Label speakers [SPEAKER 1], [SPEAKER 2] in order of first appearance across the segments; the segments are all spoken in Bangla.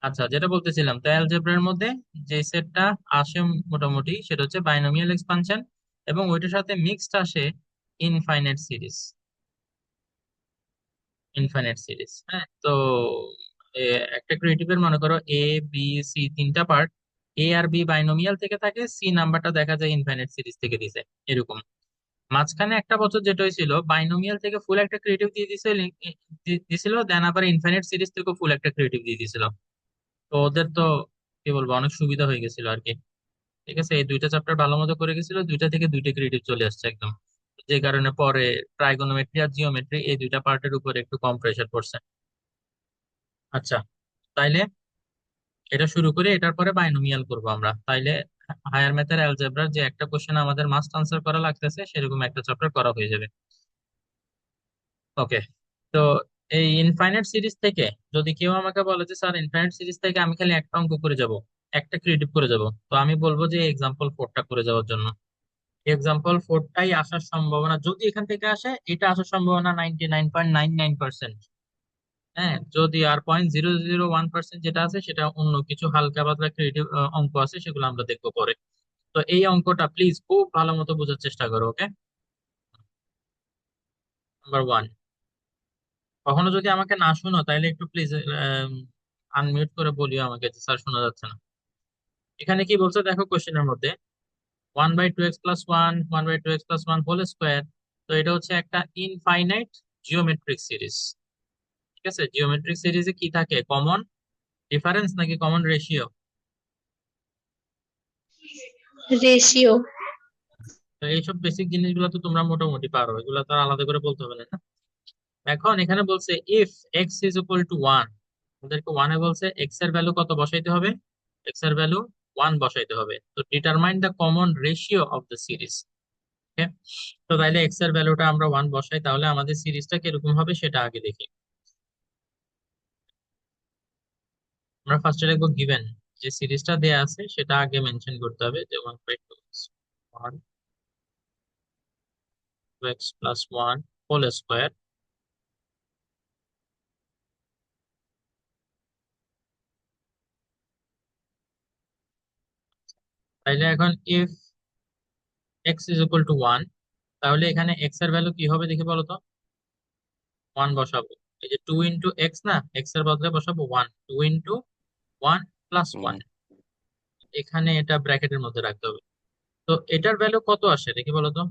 [SPEAKER 1] আচ্ছা, যেটা বলতেছিলাম, তো অ্যালজেব্রার মধ্যে যে সেটটা আসে মোটামুটি সেটা হচ্ছে বাইনোমিয়াল এক্সপানশন, এবং ওইটার সাথে মিক্সড আসে ইনফাইনাইট সিরিজ। ইনফাইনাইট সিরিজ, হ্যাঁ। তো একটা ক্রিয়েটিভের মনে করো এ, বি, সি তিনটা পার্ট, এ আর বি বাইনোমিয়াল থেকে থাকে, সি নাম্বারটা দেখা যায় ইনফাইনাইট সিরিজ থেকে দিছে, এরকম। মাঝখানে একটা বছর যেটা হয়েছিল, বাইনোমিয়াল থেকে ফুল একটা ক্রিয়েটিভ দিয়ে দিছিল, দেন আবার ইনফাইনাইট সিরিজ থেকে ফুল একটা ক্রিয়েটিভ দিয়ে দিছিল। তো ওদের তো কি বলবো, অনেক সুবিধা হয়ে গেছিল আর কি। ঠিক আছে, এই দুইটা চ্যাপ্টার ভালো মতো করে গেছিল, দুইটা থেকে দুইটা ক্রিয়েটিভ চলে আসছে একদম। যে কারণে পরে ট্রাইগোনোমেট্রি আর জিওমেট্রি এই দুইটা পার্টের উপর একটু কম প্রেশার পড়ছে। আচ্ছা, তাইলে এটা শুরু করে এটার পরে বাইনোমিয়াল করব আমরা, তাইলে হায়ার ম্যাথের অ্যালজেব্রার যে একটা কোশ্চেন আমাদের মাস্ট আনসার করা লাগতেছে সেরকম একটা চ্যাপ্টার করা হয়ে যাবে। ওকে। তো এই ইনফাইনাইট সিরিজ থেকে যদি কেউ আমাকে বলে যে স্যার ইনফাইনাইট সিরিজ থেকে আমি খালি একটা অঙ্ক করে যাব, একটা ক্রিয়েটিভ করে যাব, তো আমি বলবো যে এক্সাম্পল ফোরটা করে যাওয়ার জন্য। এক্সাম্পল ফোরটাই আসার সম্ভাবনা, যদি এখান থেকে আসে এটা আসার সম্ভাবনা 99.99%। হ্যাঁ, যদি আর 0.001% যেটা আছে সেটা অন্য কিছু হালকা পাতলা ক্রিয়েটিভ অঙ্ক আছে, সেগুলো আমরা দেখবো পরে। তো এই অঙ্কটা প্লিজ খুব ভালো মতো বোঝার চেষ্টা করো, ওকে? নাম্বার ওয়ান, কখনো যদি আমাকে না শুনো তাহলে একটু প্লিজ আনমিউট করে বলিও আমাকে যে স্যার শোনা যাচ্ছে না। এখানে কি বলছে দেখো কোশ্চেনের মধ্যে, 1/2x+1, 1/2x+1 হোল স্কোয়ার। তো এটা হচ্ছে একটা ইনফাইনাইট জিওমেট্রিক সিরিজ। ঠিক আছে, জিওমেট্রিক সিরিজে কি থাকে, কমন ডিফারেন্স নাকি কমন রেশিও?
[SPEAKER 2] রেশিও।
[SPEAKER 1] তো এইসব বেসিক জিনিসগুলো তো তোমরা মোটামুটি পারো, এগুলো তো আর আলাদা করে বলতে হবে না, না? এখন এখানে বলছে if x is equal to one, আমাদেরকে ওয়ানে বলছে এক্স এর ভ্যালু কত বসাইতে হবে, এক্স এর ভ্যালু ওয়ান বসাইতে হবে। তো determine the common ratio of the series. Okay, তো তাইলে এক্স এর ভ্যালুটা আমরা ওয়ান বসাই, তাহলে আমাদের সিরিজটা কিরকম হবে সেটা আগে দেখি। আমরা ফার্স্টে লিখবো গিভেন, যে সিরিজটা দেয়া আছে সেটা আগে মেনশন করতে হবে, যে 1/2x+1 হোল স্কোয়ার। তাইলে এখন if x is equal to one, তাহলে এখানে এক্স এর ভ্যালু কি হবে দেখি বলো তো। ওয়ান বসাবো, এই যে 2 × x, না এক্স এর বদলে বসাবো ওয়ান, 2 × 1 + 1।
[SPEAKER 3] হুম।
[SPEAKER 1] এখানে এটা ব্র্যাকেটের মধ্যে রাখতে হবে। তো এটার ভ্যালু কত আসে দেখি বলো তো।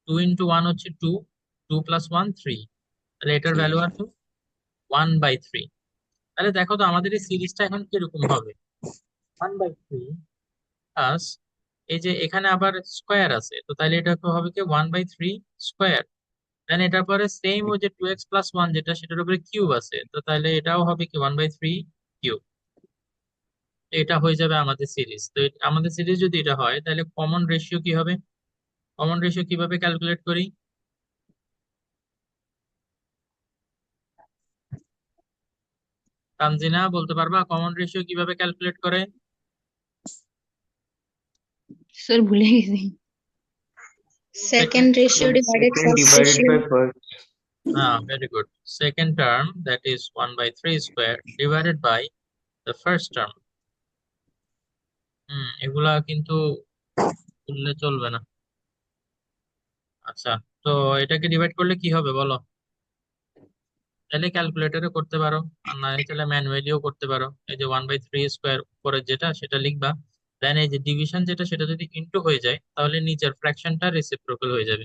[SPEAKER 1] 2 × 1 হচ্ছে টু, 2 + 1 3, তাহলে এটার
[SPEAKER 3] থ্রি।
[SPEAKER 1] ভ্যালু আসে 1/3। তাহলে দেখো তো আমাদের এই সিরিজটা এখন কিরকম হবে, 1/3 প্লাস, এই যে এখানে আবার স্কোয়ার আছে, তো তাহলে এটা তো হবে কি 1/3 স্কোয়ার। দেন এটার পরে সেম ওই যে 2x+1 যেটা, সেটার উপরে কিউব আছে, তো তাহলে এটাও হবে কি 1/3 কিউব। এটা হয়ে যাবে আমাদের সিরিজ। তো আমাদের সিরিজ যদি এটা হয় তাহলে কমন রেশিও কি হবে, কমন রেশিও কিভাবে ক্যালকুলেট করি? তানজিনা বলতে পারবা কমন রেশিও কিভাবে ক্যালকুলেট করে?
[SPEAKER 2] স্যার ভুলে গেছি।
[SPEAKER 1] Second,
[SPEAKER 2] second ratio divided
[SPEAKER 3] second
[SPEAKER 2] first
[SPEAKER 3] divided
[SPEAKER 2] ratio.
[SPEAKER 3] By first.
[SPEAKER 1] হ্যাঁ, very good. Second term that is 1/3 square divided by the first term. এগুলা কিন্তু বললে চলবে না। আচ্ছা, তো এটাকে ডিভাইড করলে কি হবে বলো? তাহলে ক্যালকুলেটরে করতে পারো, আর না চাইলে ম্যানুয়ালিও করতে পারো। এই যে 1/3 স্কোয়ার উপরে যেটা সেটা লিখবা, দেন এই যে ডিভিশন যেটা সেটা যদি ইনটু হয়ে যায় তাহলে নিচের ফ্র্যাকশনটা রেসিপ্রোকাল হয়ে যাবে,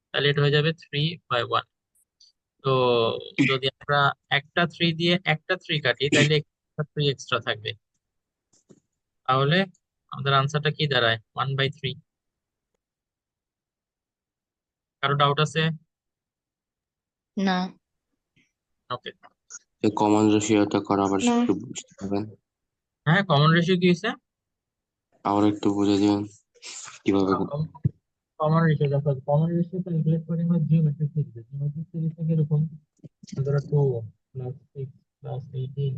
[SPEAKER 1] তাহলে এটা হয়ে যাবে 3/1। তো যদি আমরা একটা থ্রি দিয়ে একটা থ্রি কাটি তাহলে একটা থ্রি এক্সট্রা থাকবে, তাহলে আমাদের আনসারটা কি দাঁড়ায় 1/3। কারো ডাউট আছে?
[SPEAKER 2] না।
[SPEAKER 1] ওকে।
[SPEAKER 3] এই কমন রেশিওটা করা আবার
[SPEAKER 2] না।
[SPEAKER 3] একটু বুঝতে পারবেন?
[SPEAKER 1] হ্যাঁ, কমন রেশিও কি হয়েছে?
[SPEAKER 3] আবার একটু বুঝে দিবেন কিভাবে
[SPEAKER 1] কমন রেশিও দেখো, কমন রেশিও ক্যালকুলেট করি আমরা জিওমেট্রিক সিরিজ, জিওমেট্রিক সিরিজটা কিরকম, ধরো 2 + 6 + 18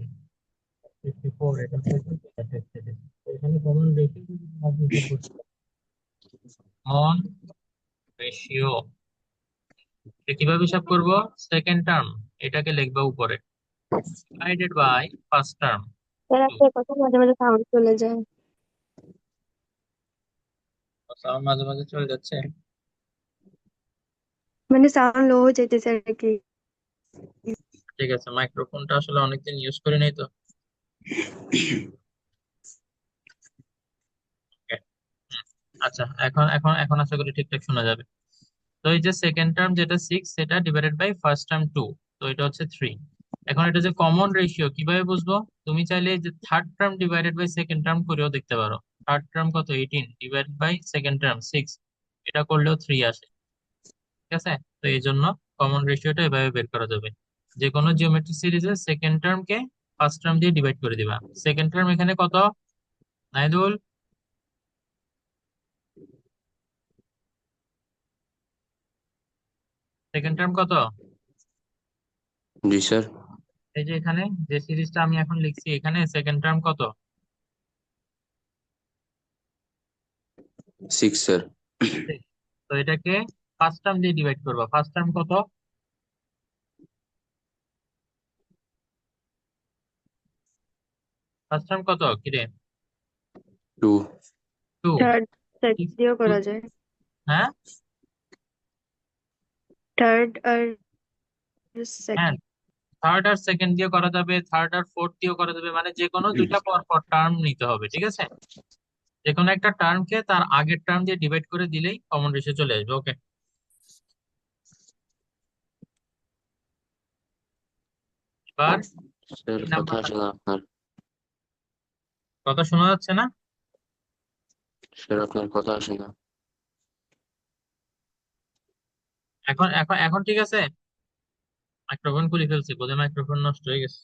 [SPEAKER 1] 54, এটা হচ্ছে জিওমেট্রিক সিরিজ। এখানে কমন রেশিও যদি আমরা হিসাব করতে, কমন রেশিও কিভাবে হিসাব করব, সেকেন্ড টার্ম এটাকে লিখবা উপরে divided by first term.
[SPEAKER 4] Sir
[SPEAKER 1] two.
[SPEAKER 4] আপনার কথা মাঝে মাঝে সাউন্ড চলে যায়।
[SPEAKER 1] সাউন্ড মাঝে মাঝে চলে যাচ্ছে।
[SPEAKER 4] মানে সাউন্ড লো হয়ে যাইতেছে আর কি।
[SPEAKER 1] ঠিক আছে, মাইক্রোফোনটা আসলে অনেকদিন ইউজ করি নাই তো। Okay. আচ্ছা, এখন এখন এখন আশা করি ঠিকঠাক শোনা যাবে। তো এই যে সেকেন্ড টার্ম যেটা 6, সেটা ডিভাইডেড বাই ফার্স্ট টার্ম 2, তো এটা হচ্ছে 3। এখন এটা যে কমন রেশিও কিভাবে বুঝবো? তুমি চাইলে যে third term divided by second term করেও দেখতে পারো। থার্ড টার্ম কত? 18 ডিভাইডেড বাই সেকেন্ড টার্ম 6, এটা করলেও 3 আসে। ঠিক আছে, তো এই জন্য কমন রেশিওটা এভাবে বের করা যাবে। যে কোনো জিওমেট্রিক সিরিজের সেকেন্ড টার্মকে ফার্স্ট টার্ম দিয়ে ডিভাইড করে দিবা। সেকেন্ড টার্ম এখানে কত, নাইদুল? সেকেন্ড টার্ম কত?
[SPEAKER 3] জি স্যার।
[SPEAKER 1] এই যে এখানে যে সিরিজটা আমি এখন লিখছি, এখানে সেকেন্ড টার্ম কত?
[SPEAKER 3] 6 স্যার।
[SPEAKER 1] Six। তো এটাকে ফার্স্ট টার্ম দিয়ে ডিভাইড করবা। ফার্স্ট টার্ম কত? ফার্স্ট টার্ম কত কিরে?
[SPEAKER 3] 2।
[SPEAKER 1] 2।
[SPEAKER 4] থার্ড সেকেন্ড দিয়েও করা যায়।
[SPEAKER 1] হ্যাঁ
[SPEAKER 4] থার্ড আর
[SPEAKER 1] হ্যাঁ,
[SPEAKER 4] সেকেন্ড।
[SPEAKER 1] থার্ড আর সেকেন্ড দিয়ে করা যাবে, থার্ড আর ফোর্থ দিয়েও করা যাবে, মানে যে কোনো দুইটা পর পর টার্ম নিতে হবে। ঠিক আছে, যে কোনো একটা টার্মকে তার আগের টার্ম দিয়ে ডিভাইড করে দিলেই কমন রেশিও চলে আসবে। ওকে, এবার
[SPEAKER 3] স্যার
[SPEAKER 1] এই
[SPEAKER 3] কথা
[SPEAKER 1] নাম্বারটা,
[SPEAKER 3] আসে না আপনার।
[SPEAKER 1] কথা শোনা যাচ্ছে না?
[SPEAKER 3] স্যার আপনার কথা আসে না।
[SPEAKER 1] এখন এখন এখন ঠিক আছে? মাইক্রোফোন খুলে ফেলছি, বোধহয় মাইক্রোফোন নষ্ট হয়ে গেছে।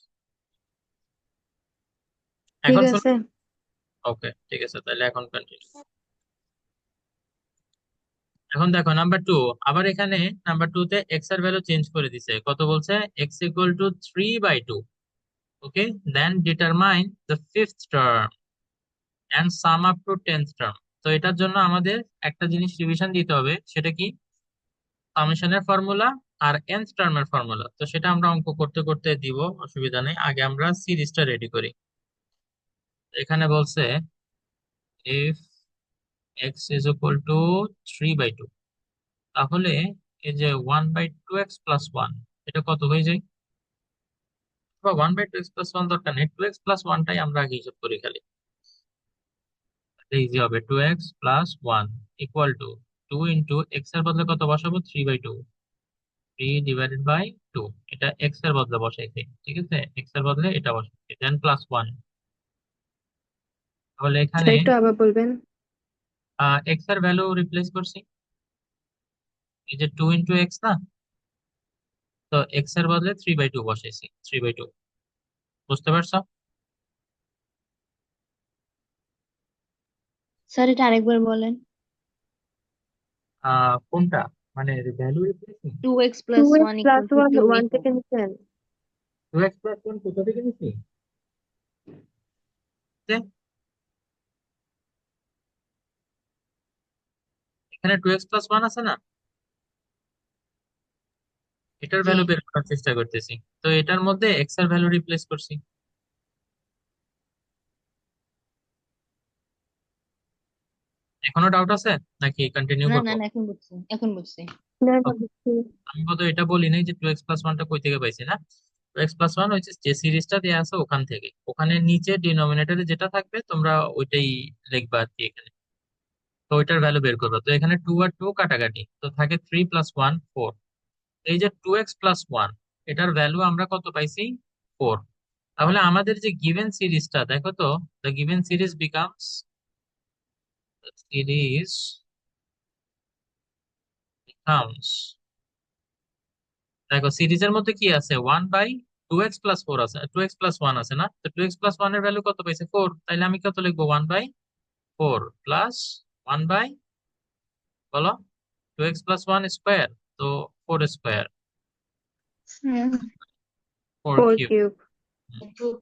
[SPEAKER 4] ঠিক
[SPEAKER 1] এখন শোন।
[SPEAKER 4] আছে।
[SPEAKER 1] ওকে ঠিক আছে, তাহলে এখন কন্টিনিউ। এখন দেখো নাম্বার 2, আবার এখানে নাম্বার 2 তে এক্স এর ভ্যালু চেঞ্জ করে দিছে। কত বলছে? X equal to 3/2। Okay, then determine the fifth term and sum up to 10th term. তো এটার জন্য আমাদের একটা জিনিস রিভিশন দিতে হবে, সেটা কি? সামেশনের ফর্মুলা আর nth টার্মের ফর্মুলা। তো সেটা আমরা অঙ্ক করতে করতে দিব, অসুবিধা নেই। আগে আমরা সিরিজটা রেডি করি। এখানে বলছে if x is equal to 3/2, তাহলে এই যে 1/2x+1, এটা কত হয়ে যায়? বা 1/2x+1 দরকার নেই, 2x+1টাই আমরা আগে হিসাব করি খালি। ইজি হবে 2x+1 equal to 2 into x এর বদলে কত বসাবো? 3/2, 3/2। এটা এক্স এর বদলে বসাইছি, ঠিক আছে, এক্স এর বদলে এটা বসাইছি, দেন +1। তাহলে এখানে
[SPEAKER 4] স্যার একটু আবার বলবেন।
[SPEAKER 1] এক্স এর ভ্যালু রিপ্লেস করছি, এই যে 2 ইন্টু এক্স না, তো এক্স এর বদলে 3/2 বসাইছি, 3/2। বুঝতে পারছো?
[SPEAKER 2] স্যার এটা আরেকবার বলেন।
[SPEAKER 1] কোনটা? মানে value replacing?
[SPEAKER 2] 2x
[SPEAKER 4] two
[SPEAKER 2] plus
[SPEAKER 4] x
[SPEAKER 2] 1
[SPEAKER 4] plus
[SPEAKER 2] equal to
[SPEAKER 4] one
[SPEAKER 2] 2
[SPEAKER 4] one
[SPEAKER 2] এটা।
[SPEAKER 4] থেকে নিচ্ছেন।
[SPEAKER 1] 2x+1 কোথা থেকে নিছি? যে এখানে 2x+1 আছে না, এটার
[SPEAKER 2] জি।
[SPEAKER 1] ভ্যালু বের করার চেষ্টা করতেছি। তো এটার মধ্যে এক্স এর ভ্যালু রিপ্লেস করছি। এখনো ডাউট আছে নাকি কন্টিনিউ
[SPEAKER 2] না না
[SPEAKER 1] করবো?
[SPEAKER 2] না, এখন বুঝছি, এখন বুঝছি।
[SPEAKER 4] না না,
[SPEAKER 1] Okay,
[SPEAKER 4] বুঝছি।
[SPEAKER 1] আমি বোধ এটা বলি নাই যে 2x+1টা কই থেকে পাইছি, না? 2x+1 হচ্ছে যে সিরিজটা দেওয়া আছে ওখান থেকে, ওখানে নিচে ডিনোমিনেটরে যেটা থাকবে তোমরা ওইটাই লিখবা আর কি এখানে। তো ওইটার ভ্যালু বের করবো। তো এখানে 2 আর 2 কাটাকাটি, তো থাকে 3+1 4। এই যে 2x+1, এটার ভ্যালু আমরা কত পাইছি? 4। তাহলে আমাদের যে গিভেন সিরিজটা দেখো তো, the given series becomes, series becomes, দেখো সিরিজের মধ্যে কি আছে? 1/2x+4 আছে, 2x+1 আছে না, তো 2x+1 এর ভ্যালু কত পাইছে? 4। তাইলে আমি কত লিখবো? 1/4 প্লাস 1 বাই, বলো, 2x+1 স্কোয়ার, তো 4 স্কোয়ার,
[SPEAKER 2] হুম।
[SPEAKER 1] 4
[SPEAKER 4] ফোর
[SPEAKER 1] কিউব।
[SPEAKER 4] কিউব।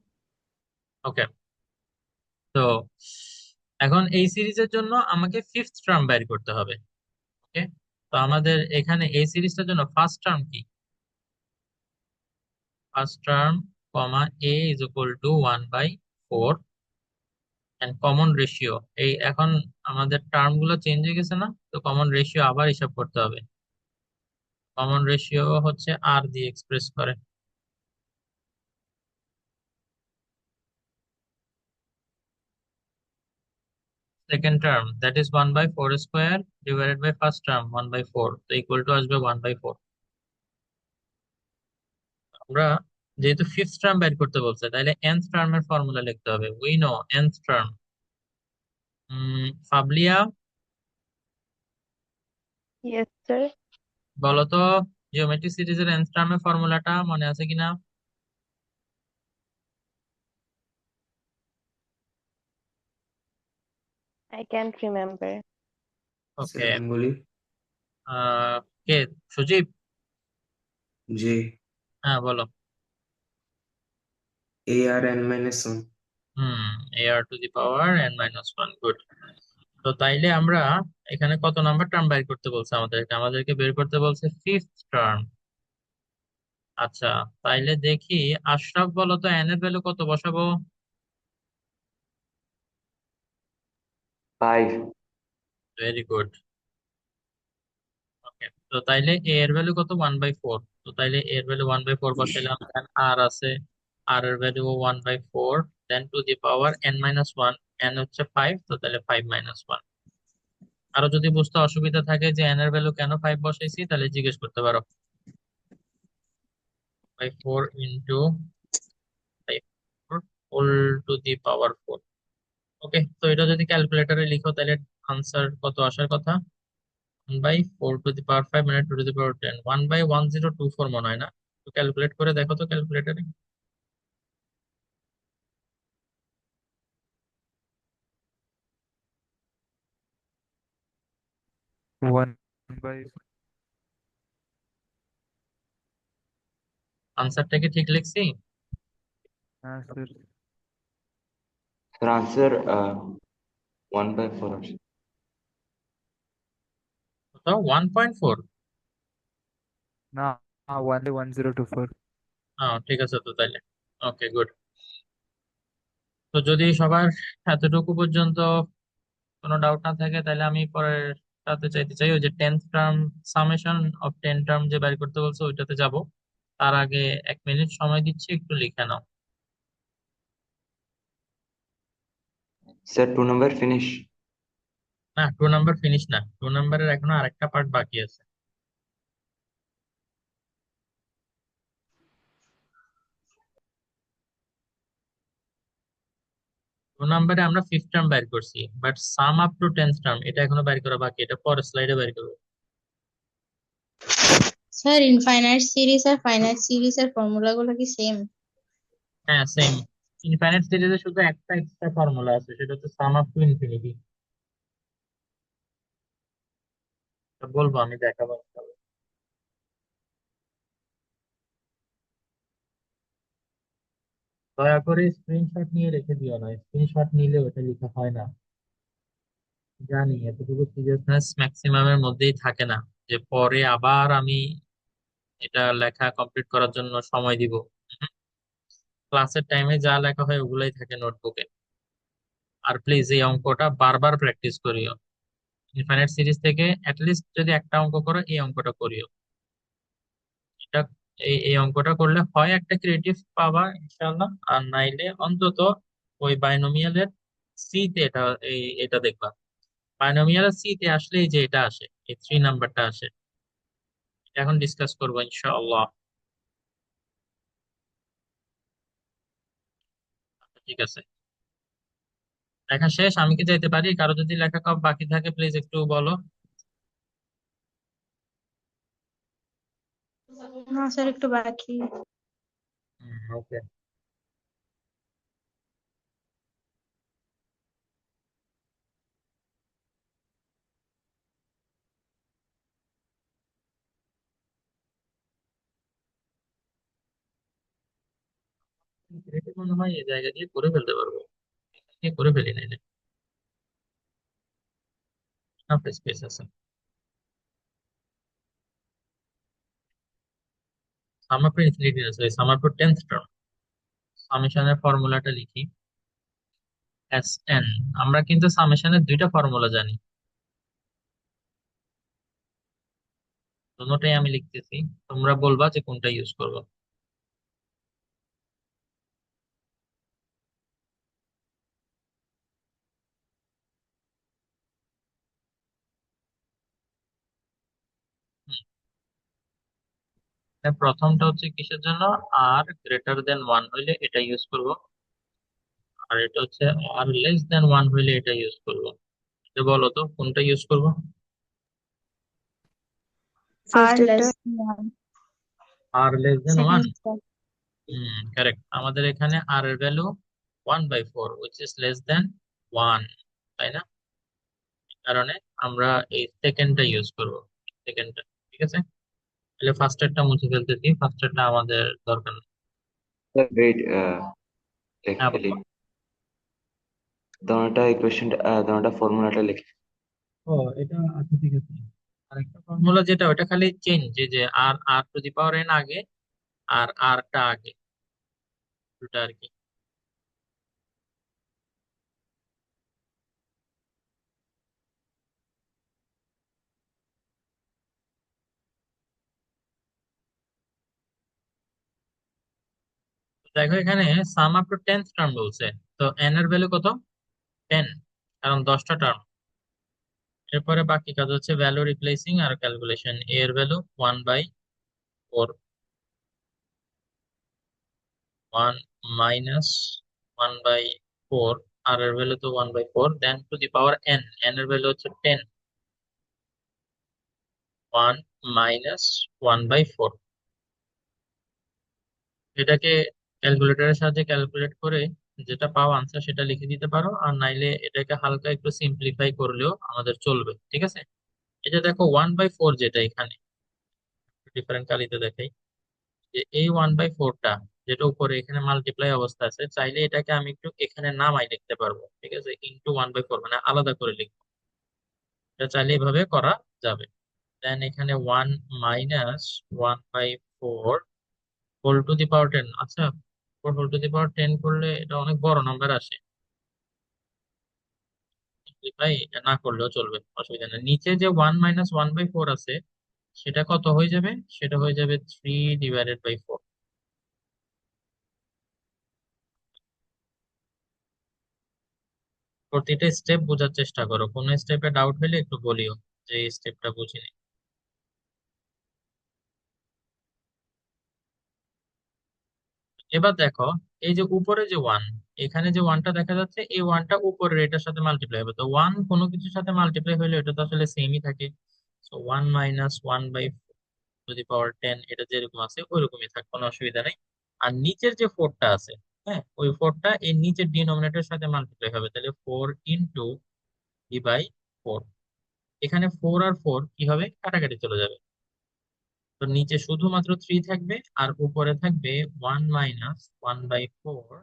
[SPEAKER 1] ওকে, তো এখন এই সিরিজের জন্য আমাকে ফিফথ টার্ম বের করতে হবে। ওকে, তো আমাদের এখানে এই সিরিজটার জন্য ফার্স্ট টার্ম কি? First term comma a is equal to 1/4। 4 and common ratio. এই এখন আমাদের টার্ম গুলো চেঞ্জ হয়ে গেছে না, তো কমন রেশিও আবার হিসাব করতে হবে। কমন রেশিও হচ্ছে আর দিয়ে এক্সপ্রেস করে। Second term that is 1/4 square divided by first term 1/4, তো ইকুয়াল টু আসবে 1/4। আমরা যেহেতু ফিফথ টার্ম বের করতে বলছে, তাহলে nth টার্মের ফর্মুলা লিখতে হবে। We know nth term. ফাবলিয়া,
[SPEAKER 4] Yes, sir.
[SPEAKER 1] বলতো জিওমেট্রিক সিরিজের nth টার্মের ফর্মুলাটা মনে আছে কিনা?
[SPEAKER 4] I can't remember.
[SPEAKER 1] Okay.
[SPEAKER 3] Sir আমি বলি।
[SPEAKER 1] কে? সুজিব?
[SPEAKER 3] জি।
[SPEAKER 1] হ্যাঁ বলো।
[SPEAKER 3] ARn-1।
[SPEAKER 1] হুম, ar⁻n - 1, গুড। তো তাইলে আমরা এখানে কত নাম্বার টার্ম বের করতে বলছে আমাদেরকে? আমাদেরকে বের করতে বলছে ফিফথ টার্ম। আচ্ছা, তাইলে দেখি। আশরাফ, বলো তো n এর ভ্যালু কত বসাবো?
[SPEAKER 3] 5।
[SPEAKER 1] Very good. ওকে, তো তাইলে a এর ভ্যালু কত? 1/4। তো তাইলে a এর ভ্যালু 1/4 বসাইলাম, আর আছে r এর value 1/4, then to the power n-1। n হচ্ছে 5, তো তাহলে 5 - 1। আরো যদি বুঝতে অসুবিধা থাকে যে n এর ভ্যালু কেন 5 বসাইছি, তাহলে জিজ্ঞেস করতে পারো। 4 ইন্টু 5 হোল টু দি পাওয়ার 4। ওকে, তো এটা যদি ক্যালকুলেটরে লিখো তাহলে আনসার কত আসার কথা? 1/4 টু দি পাওয়ার 5 মানে 2 টু দি পাওয়ার 10। 1/1024 মনে হয় না? তো ক্যালকুলেট করে দেখো তো ক্যালকুলেটরে।
[SPEAKER 5] 1/।
[SPEAKER 1] আনসারটা কি ঠিক লিখছি?
[SPEAKER 5] হ্যাঁ স্যার।
[SPEAKER 3] স্যার আনসার 1/4 আসে।
[SPEAKER 1] তো 1.4।
[SPEAKER 5] না, 1/1024।
[SPEAKER 1] ঠিক আছে তো তাইলে। ওকে, গুড। তো যদি সবার এতটুকু পর্যন্ত কোনো ডাউট না থাকে, তাহলে আমি পরের সাথে চাইতে চাই ওই যে 10th term, summation of 10 term যে বের করতে বলছে ওইটাতে যাব। তার আগে 1 মিনিট সময় দিচ্ছি, একটু লিখে নাও।
[SPEAKER 3] Sir 2 number finish.
[SPEAKER 1] না, 2 নাম্বার ফিনিশ না, 2 নাম্বারের এখনো আরেকটা পার্ট বাকি আছে। 2 নাম্বারে আমরা ফিফথ টার্ম বের করছি, but some up to 10th term এটা এখনো বের করা বাকি, এটা পরের স্লাইডে বের করবো।
[SPEAKER 2] স্যার ইনফাইনাইট সিরিজ আর ফাইনাইট সিরিজের ফর্মুলা গুলো কি সেম?
[SPEAKER 1] হ্যাঁ, সেম। ইনফাইনাইট সিরিজে শুধু একটা এক্সট্রা ফর্মুলা আছে, সেটা হচ্ছে সাম আপ টু ইনফিনিটি। বলবো, আমি দেখাবো। দয়া করে স্ক্রিনশট নিয়ে রেখে দিও না, স্ক্রিনশট নিলে ওটা লেখা হয় না। জানি এতটুকু সিরিয়াসনেস ম্যাক্সিমামের মধ্যেই থাকে না, যে পরে আবার আমি এটা লেখা কমপ্লিট করার জন্য সময় দিব। ক্লাসের টাইমে যা লেখা হয় ওগুলাই থাকে নোটবুকে। আর প্লিজ এই অঙ্কটা বারবার প্র্যাকটিস করিও। ইনফাইনাইট সিরিজ থেকে অ্যাটলিস্ট যদি একটা অঙ্ক করো, এই অঙ্কটা করিও। এটা এই অঙ্কটা করলে হয় একটা ক্রিয়েটিভ পাবা ইনশাআল্লাহ, আর নাইলে অন্তত ওই বাইনোমিয়ালের সি তে এটা দেখবা। বাইনোমিয়ালের সি তে আসলে এই যে এটা আসে, এই 3 নাম্বারটা আসে। এটা এখন ডিসকাস করবো ইনশাআল্লাহ। ঠিক আছে, লেখা শেষ, আমি কি যাইতে পারি? কারো যদি লেখা কম বাকি থাকে প্লিজ একটু বলো।
[SPEAKER 2] না স্যার, একটু বাকি।
[SPEAKER 1] ওকে। এটা মনে হয় এই জায়গা দিয়ে করে ফেলতে পারবো, করে ফেলি না, স্পেস আছে। সামার টু ইনফিনিটি আছে, সামার টু 10th টার্ম। সামেশনের ফর্মুলাটা লিখি। S N. আমরা কিন্তু সামেশনের দুইটা ফর্মুলা জানি, দুটোটাই আমি লিখতেছি, তোমরা বলবা যে কোনটা ইউজ করবো। প্রথমটা হচ্ছে কিসের জন্য? আর গ্রেটার দেন ওয়ান হইলে এটা ইউজ করব, আর এটা হচ্ছে আর লেস দেন ওয়ান হইলে এটা ইউজ করব। এটা বলো তো কোনটা ইউজ করব?
[SPEAKER 2] আর
[SPEAKER 4] First
[SPEAKER 2] লেস
[SPEAKER 4] এটা,
[SPEAKER 2] ওয়ান,
[SPEAKER 1] আর less than one.
[SPEAKER 2] Second step.
[SPEAKER 1] Correct. আমাদের এখানে আর এর value 1/4 which is less than 1, তাই না? এই কারণে আমরা এই সেকেন্ডটা ইউজ করব, সেকেন্ডটা। ঠিক আছে, তাহলে ফার্স্টারটা মুছে ফেলতেছি, ফার্স্টারটা আমাদের দরকার নেই।
[SPEAKER 3] wait,
[SPEAKER 1] হ্যাঁ
[SPEAKER 3] actually,
[SPEAKER 1] বলো।
[SPEAKER 3] दोनों इक्वेशन दोनों फॉर्मूलाটা লিখে।
[SPEAKER 1] ও, এটা আচ্ছা, ঠিক আছে। আরেকটা ফর্মুলা যেটা, ওটা খালি চেঞ্জ, যে আর আর টু দি পাওয়ার এন আগে আর আরটা আগে, দুটা আর কি। দেখো এখানে সাম আপ টু 10th টার্ম বলছে, তো এন এর ভ্যালু কত? 10, কারণ 10টা টার্ম। এরপরে বাকি কাজ হচ্ছে ভ্যালু রিপ্লেসিং আর ক্যালকুলেশন। এ এর ভ্যালু 1/4, 1 - 1/4, আর এর ভ্যালু তো 1/4, then to the power N, N এর ভ্যালু হচ্ছে 10, 1 - 1/4। এটাকে ক্যালকুলেটরের সাহায্যে ক্যালকুলেট করে যেটা পাও আনসার সেটা লিখে দিতে পারো, আর নাইলে এটাকে হালকা একটু সিম্পলিফাই করলেও আমাদের চলবে। ঠিক আছে, এটা দেখো 1/4 যেটা এখানে ডিফারেন্ট কালিতে দেখাই, যে এই 1/4টা যেটা উপরে এখানে মাল্টিপ্লাই অবস্থা আছে, চাইলে এটাকে আমি একটু এখানে নামাই লিখতে পারবো। ঠিক আছে, ইন্টু 1/4 মানে আলাদা করে লিখবো, এটা চাইলে এভাবে করা যাবে। দেন এখানে 1 - 1/4 হোল টু দি পাওয়ার 10। আচ্ছা, হোল টু দি পাওয়ার 10 করলে এটা অনেক বড় নাম্বার আসে, ভাই না করলেও চলবে, অসুবিধা নেই। নিচে যে 1 - 1/4 আছে সেটা কত হয়ে যাবে? সেটা হয়ে যাবে 3/4। প্রতিটা স্টেপ বোঝার চেষ্টা করো, কোন স্টেপে ডাউট হলে একটু বলিও যে এই স্টেপটা বুঝিনি। এবার দেখো, এই যে উপরে যে ওয়ান, এখানে যে ওয়ানটা দেখা যাচ্ছে, এই ওয়ানটা উপরের এটার সাথে মাল্টিপ্লাই হবে, তো ওয়ান কোনো কিছুর সাথে মাল্টিপ্লাই হলে এটা তো আসলে সেমই থাকে। সো 1 - 1/4 এটা যেরকম আছে ওইরকমই থাক, কোনো অসুবিধা নেই। আর নিচের যে ফোরটা আছে, হ্যাঁ, ওই ফোরটা এই নিচের ডিনোমিনেটরের সাথে মাল্টিপ্লাই হবে, তাহলে 4 × d/4। এখানে 4 আর 4 কি হবে? কাটাকাটি চলে যাবে, তো নিচে শুধুমাত্র 3 থাকবে, আর উপরে থাকবে 1 - 1/4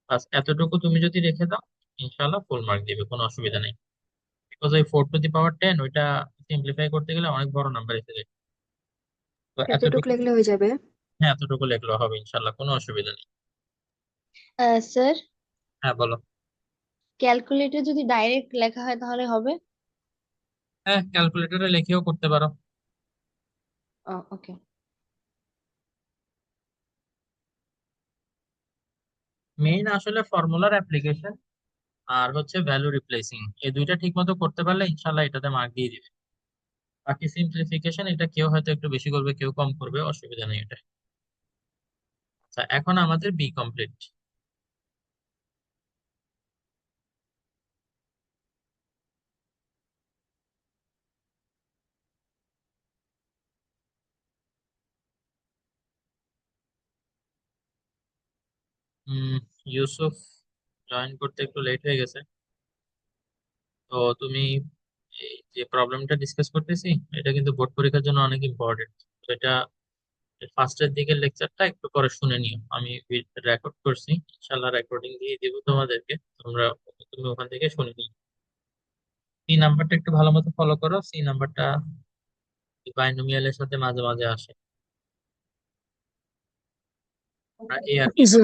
[SPEAKER 1] বাস। এতটুকু তুমি যদি রেখে দাও, ইনশাল্লাহ ফুল মার্ক দিবে, কোনো অসুবিধা নেই। বিকজ ওই 4 টু দি পাওয়ার 10 ওইটা সিম্পলিফাই করতে গেলে অনেক বড় নাম্বার এসে যায়, তো
[SPEAKER 6] এতটুকু
[SPEAKER 1] এতটুকু।
[SPEAKER 6] লিখলে হয়ে যাবে?
[SPEAKER 1] হ্যাঁ, এতটুকু লিখলেও হবে ইনশাল্লাহ, কোনো অসুবিধা নেই।
[SPEAKER 2] স্যার,
[SPEAKER 1] হ্যাঁ বলো।
[SPEAKER 2] ক্যালকুলেটর যদি ডাইরেক্ট লেখা হয় তাহলে হবে?
[SPEAKER 1] হ্যাঁ, ক্যালকুলেটরে লিখেও করতে পারো।
[SPEAKER 2] ওকে।
[SPEAKER 1] মেইন আসলে ফর্মুলার অ্যাপ্লিকেশন আর হচ্ছে ভ্যালু রিপ্লেসিং, এই দুইটা ঠিক মতো করতে পারলে ইনশাল্লাহ এটাতে মার্ক দিয়ে দিবে। বাকি সিম্পলিফিকেশন এটা কেউ হয়তো একটু বেশি করবে, কেউ কম করবে, অসুবিধা নেই এটা। আচ্ছা, এখন আমাদের বি কমপ্লিট। ইউসুফ জয়েন করতে একটু লেট হয়ে গেছে, তো তুমি এই যে প্রবলেমটা ডিসকাস করতেছি এটা কিন্তু বোর্ড পরীক্ষার জন্য অনেক ইম্পর্টেন্ট, তো এটা ফার্স্টের দিকের লেকচারটা একটু পরে শুনে নিও, আমি রেকর্ড করছি, ইনশাল্লাহ রেকর্ডিং দিয়ে দিব তোমাদেরকে, তুমি ওখান থেকে শুনে নিও। সি নাম্বারটা একটু ভালো মতো ফলো করো, সি নাম্বারটা বাইনোমিয়ালের সাথে মাঝে মাঝে আসে। আমরা এ আর বি
[SPEAKER 6] জি।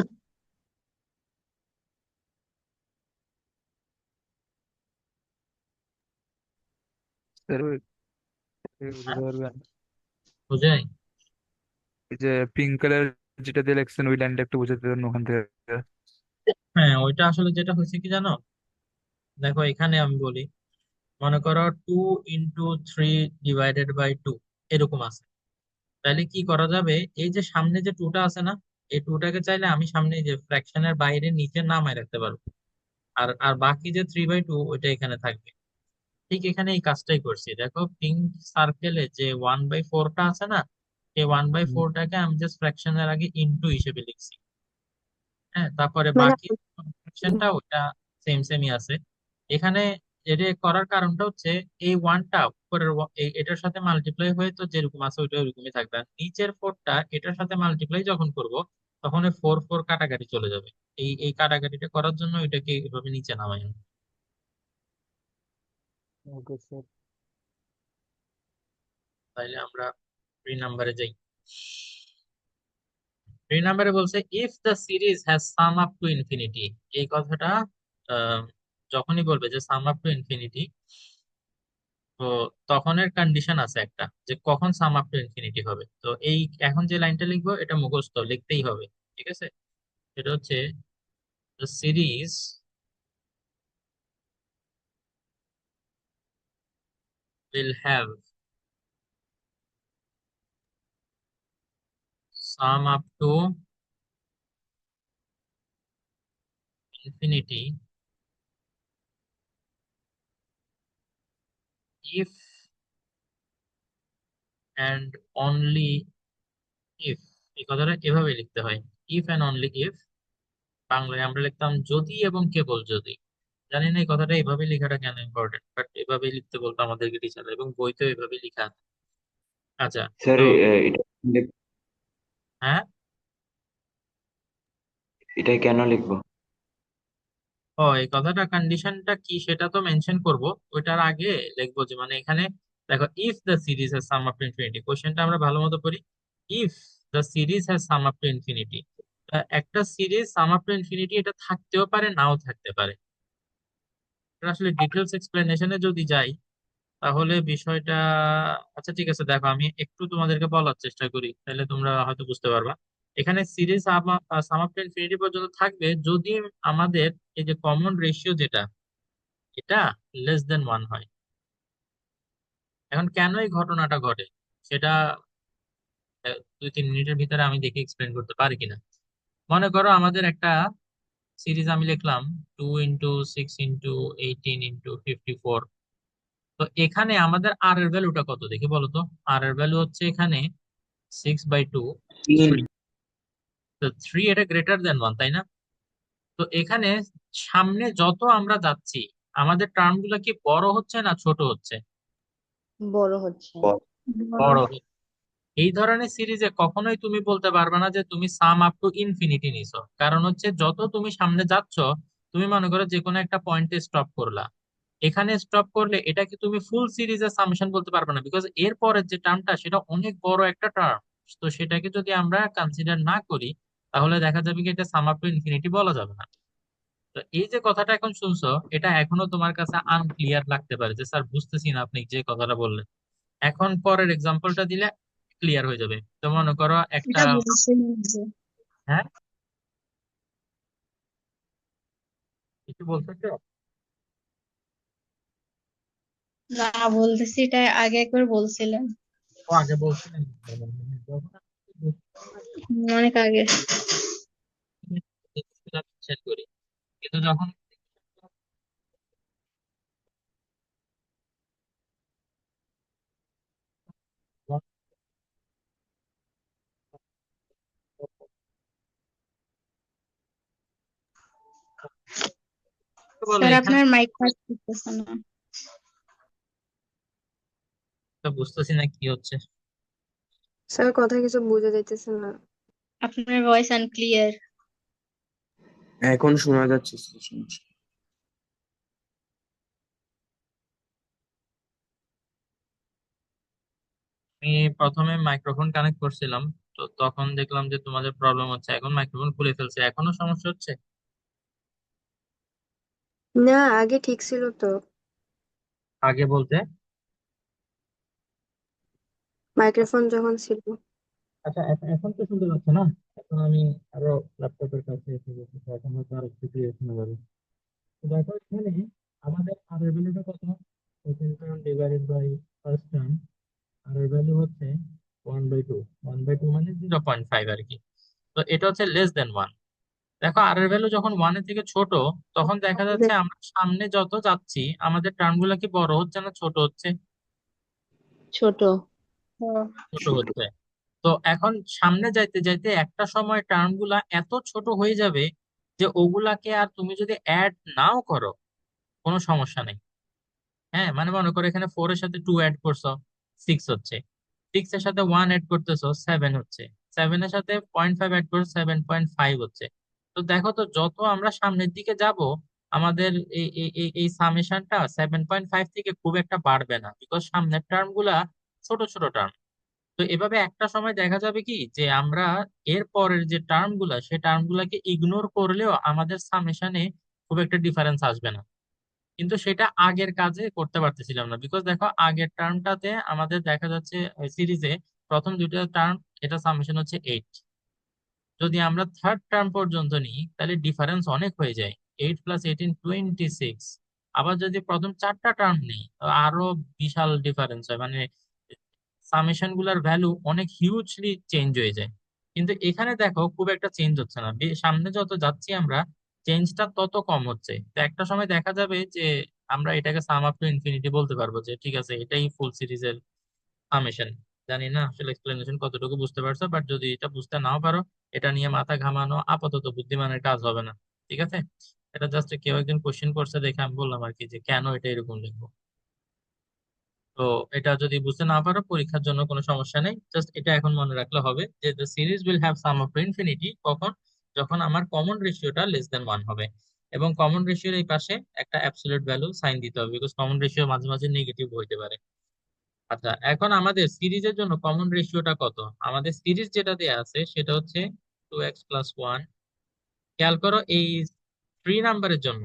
[SPEAKER 5] স্যার
[SPEAKER 1] হ্যাঁ,
[SPEAKER 5] বুঝতে পারবেন?
[SPEAKER 1] বুঝে নাই?
[SPEAKER 5] এই যে পিঙ্ক কালার যেটা দিয়ে লিখছেন ওই লাইনটা একটু বোঝাতে দেন ওখান থেকে।
[SPEAKER 1] হ্যাঁ, ওইটা আসলে যেটা হয়েছে কি জানো, দেখো এখানে আমি বলি, মনে করো 2 × 3 ÷ 2 এরকম আছে। তাহলে কি করা যাবে, এই যে সামনে যে টুটা আছে না, এই টুটাকে চাইলে আমি সামনে যে ফ্র্যাকশনের বাইরে নিচে নামায় রাখতে পারবো, আর আর বাকি যে 3/2 ওইটা এখানে থাকবে। ঠিক এখানে এই কাজটাই করছি, দেখো পিঙ্ক সার্কেলে যে 1/4টা আছে না, এই ওয়ান বাই
[SPEAKER 5] হুম।
[SPEAKER 1] ফোরটাকে আমি জাস্ট ফ্র্যাকশনের আগে ইনটু হিসেবে লিখছি। হ্যাঁ, তারপরে
[SPEAKER 4] মানে
[SPEAKER 1] বাকি ফ্র্যাকশনটা ওটা সেম সেমই আছে এখানে। এটা করার কারণটা হচ্ছে এই ওয়ানটা উপরের এটার সাথে মাল্টিপ্লাই হয়ে তো যেরকম আছে ওইটা ওইরকমই থাকবে, আর নিচের ফোরটা এটার সাথে মাল্টিপ্লাই যখন করব তখন ওই ফোর ফোর কাটাকাটি চলে যাবে। এই কাটাকাটিটা করার জন্য এটাকে এভাবে নিচে নামাই আনবো।
[SPEAKER 5] Okay sir.
[SPEAKER 1] তাইলে আমরা 3 নাম্বারে যাই। 3 নাম্বারে বলছে if the series has sum up to infinity. এই কথাটা আহ, যখনই বলবে যে সাম আপ টু ইনফিনিটি, তো তখনের কন্ডিশন আছে একটা, যে কখন সাম আপ টু ইনফিনিটি হবে। তো এই এখন যে লাইনটা লিখবো এটা মুখস্থ লিখতেই হবে, ঠিক আছে? এটা হচ্ছে the series will have sum up to infinity if and only if। এই কথাটা এভাবে লিখতে হয়, if and only if। বাংলায় আমরা লিখতাম যদি এবং কেবল যদি। জানি না এই কথাটা এভাবে লেখাটা কেন ইম্পর্টেন্ট, বাট এভাবে লিখতে বলতো আমাদেরকে টিচার, এবং বইতেও এভাবে লেখা আছে। আচ্ছা,
[SPEAKER 3] স্যার
[SPEAKER 1] তো
[SPEAKER 3] এটা
[SPEAKER 1] হ্যাঁ,
[SPEAKER 3] এটাই কেন লিখবো?
[SPEAKER 1] ও এই কথাটা কন্ডিশনটা কি সেটা তো মেনশন করব, ওইটার আগে লিখবো যে মানে এখানে দেখো if the series has sum up to infinity, কোশ্চেনটা আমরা ভালো মতো পড়ি। If the series has sum up to infinity, একটা series sum up to infinity এটা থাকতেও পারে নাও থাকতে পারে। এটা আসলে ডিটেলস এক্সপ্লেনেশনে যদি যাই তাহলে বিষয়টা, আচ্ছা ঠিক আছে, দেখো আমি একটু তোমাদেরকে বলার চেষ্টা করি তাহলে তোমরা হয়তো বুঝতে পারবা। এখানে series sum up to infinity পর্যন্ত থাকবে যদি আমাদের এই যে কমন রেশিও যেটা, এটা লেস দেন 1 হয়। এখন কেন এই ঘটনাটা ঘটে সেটা 2-3 মিনিটের ভিতরে আমি দেখে এক্সপ্লেন করতে পারি কিনা। মনে করো আমাদের একটা সিরিজ আমি লিখলাম 2 × 6 × 18 × 54। তো এখানে আমাদের আর এর ভ্যালুটা কত দেখি বলো তো। আর এর ভ্যালু হচ্ছে এখানে 6/2,
[SPEAKER 3] 3।
[SPEAKER 1] 3। তো 3 এটা গ্রেটার দেন 1, তাই না? তো এখানে সামনে যত আমরা যাচ্ছি আমাদের টার্ম গুলো কি বড় হচ্ছে না ছোট হচ্ছে?
[SPEAKER 2] বড় হচ্ছে।
[SPEAKER 4] বড়।
[SPEAKER 1] বড়। এই ধরনের সিরিজে কখনোই তুমি বলতে পারবে না যে তুমি সাম আপ টু ইনফিনিটি নিছো, কারণ হচ্ছে যত তুমি সামনে যাচ্ছ, তুমি মনে করো যে কোনো একটা পয়েন্টে স্টপ করলা, এখানে স্টপ করলে এটাকে তুমি ফুল সিরিজের সামেশন বলতে পারবে না, বিকজ এর পরের যে টার্মটা সেটা অনেক বড় একটা টার্ম। তো সেটাকে যদি আমরা কনসিডার না করি তাহলে দেখা যাবে কি এটা সাম আপ টু ইনফিনিটি বলা যাবে না। তো এই যে কথাটা এখন শুনছো, এটা এখনো তোমার কাছে আনক্লিয়ার লাগতে পারে যে স্যার বুঝতেছি না আপনি যে কথাটা বললেন। এখন পরের এক্সাম্পলটা দিলে ক্লিয়ার হয়ে যাবে। তো মনে করো একটা,
[SPEAKER 2] এটা বলছিলাম যে,
[SPEAKER 1] হ্যাঁ কিছু বলছো তো?
[SPEAKER 2] না বলতেছি, এটা আগে একবার বলছিলেন,
[SPEAKER 1] ও আগে বলছিলেন,
[SPEAKER 2] অনেক আগে।
[SPEAKER 1] শেয়ার করি, কিন্তু যখন বলো
[SPEAKER 2] স্যার
[SPEAKER 1] এখানে,
[SPEAKER 2] আপনার মাইক কাজ করতেছে না।
[SPEAKER 1] তো বুঝতেছি না কি হচ্ছে।
[SPEAKER 6] স্যার কথা কিছু বোঝা যাইতেছে না।
[SPEAKER 2] আপনার ভয়েস আনক্লিয়ার।
[SPEAKER 3] এখন শোনা যাচ্ছে স্যার, সমস্যা নেই।
[SPEAKER 1] আমি প্রথমে মাইক্রোফোন কানেক্ট করছিলাম, তো তখন দেখলাম যে তোমাদের প্রবলেম হচ্ছে, এখন মাইক্রোফোন খুলে ফেলছে, এখনো সমস্যা হচ্ছে।
[SPEAKER 6] না, আগে ঠিক ছিল তো।
[SPEAKER 1] আগে বলতে
[SPEAKER 6] মাইক্রোফোন যখন ছিল।
[SPEAKER 1] আচ্ছা, এখন তো শুনতে পাচ্ছ না? এখন আমি আরো ল্যাপটপের কাছে এসে গেছি, তো এখন হয়তো আরো একটু ক্লিয়ার শোনা যাবে। তো দেখো এখানে আমাদের আর এর ভ্যালুটা কত? Second term divided by first term, আর এর ভ্যালু হচ্ছে 1/2। 1/2 মানে 0.5 আর কি। তো এটা হচ্ছে লেস দেন 1। দেখো আর এর ভ্যালু যখন 1 এর থেকে ছোট, তখন দেখা যাচ্ছে আমরা সামনে যত যাচ্ছি আমাদের টার্ম গুলা কি বড় হচ্ছে না ছোট হচ্ছে?
[SPEAKER 2] ছোট।
[SPEAKER 1] ছোট হচ্ছে। তো এখন সামনে যাইতে যাইতে একটা সময় টার্ম গুলা এত ছোট হয়ে যাবে যে ওগুলাকে আর তুমি যদি অ্যাড নাও করো কোনো সমস্যা নেই। হ্যাঁ, মানে মনে করো এখানে 4 এর সাথে 2 অ্যাড করছো, 6 হচ্ছে। 6 এর সাথে 1 অ্যাড করতেছো, 7 হচ্ছে। 7 এর সাথে 0.5 অ্যাড করছো, 7.5 হচ্ছে। তো দেখো তো যত আমরা সামনের দিকে যাব আমাদের এই সামেশনটা 7.5 থেকে খুব একটা বাড়বে না, বিকজ সামনের টার্ম গুলা ছোট ছোট টার্ম। তো এভাবে একটা সময় দেখা যাবে কি যে আমরা এর পরের যে টার্ম গুলা সে টার্ম গুলাকে ইগনোর করলেও আমাদের সামেশনে খুব একটা ডিফারেন্স আসবে না। কিন্তু সেটা আগের কাজে করতে পারতেছিলাম না, বিকজ দেখো আগের টার্মটাতে আমাদের দেখা যাচ্ছে সিরিজে প্রথম দুইটা টার্ম, এটা সামেশন হচ্ছে 8। যদি আমরা থার্ড টার্ম পর্যন্ত নিই তাহলে ডিফারেন্স অনেক হয়ে যায়। 8 + 18 26। আবার যদি প্রথম চারটা টার্ম নেই তো আরো বিশাল ডিফারেন্স হয়, মানে সামেশন গুলার ভ্যালু অনেক হিউজলি চেঞ্জ হয়ে যায়। কিন্তু এখানে দেখো খুব একটা চেঞ্জ হচ্ছে না, সামনে যত যাচ্ছি আমরা চেঞ্জটা তত কম হচ্ছে। তো একটা সময় দেখা যাবে যে আমরা এটাকে সাম আপ টু ইনফিনিটি বলতে পারবো যে ঠিক আছে এটাই ফুল সিরিজের সামেশন। জানি না আসলে এক্সপ্লেনেশন কতটুকু বুঝতে পারছো, বাট যদি এটা বুঝতে নাও পারো এটা নিয়ে মাথা ঘামানো আপাতত বুদ্ধিমানের কাজ হবে না। ঠিক আছে, এটা জাস্ট কেউ একজন কোশ্চেন করছে দেখে আমি বললাম আর কি যে কেন এটা এরকম লিখবো। তো এটা যদি বুঝতে না পারো পরীক্ষার জন্য কোনো সমস্যা নেই, জাস্ট এটা এখন মনে রাখলে হবে যে the series will have some of infinity কখন? যখন আমার কমন রেশিওটা লেস দেন 1 হবে। এবং কমন রেশিওর এই পাশে একটা অ্যাবসলিউট ভ্যালু সাইন দিতে হবে, বিকজ কমন রেশিও মাঝে মাঝে নেগেটিভ হইতে পারে। আচ্ছা, এখন আমাদের সিরিজের জন্য কমন রেশিওটা কত? আমাদের সিরিজ যেটা দেয়া আছে সেটা হচ্ছে 2x+1। খেয়াল করো এই 3 নাম্বারের জন্য,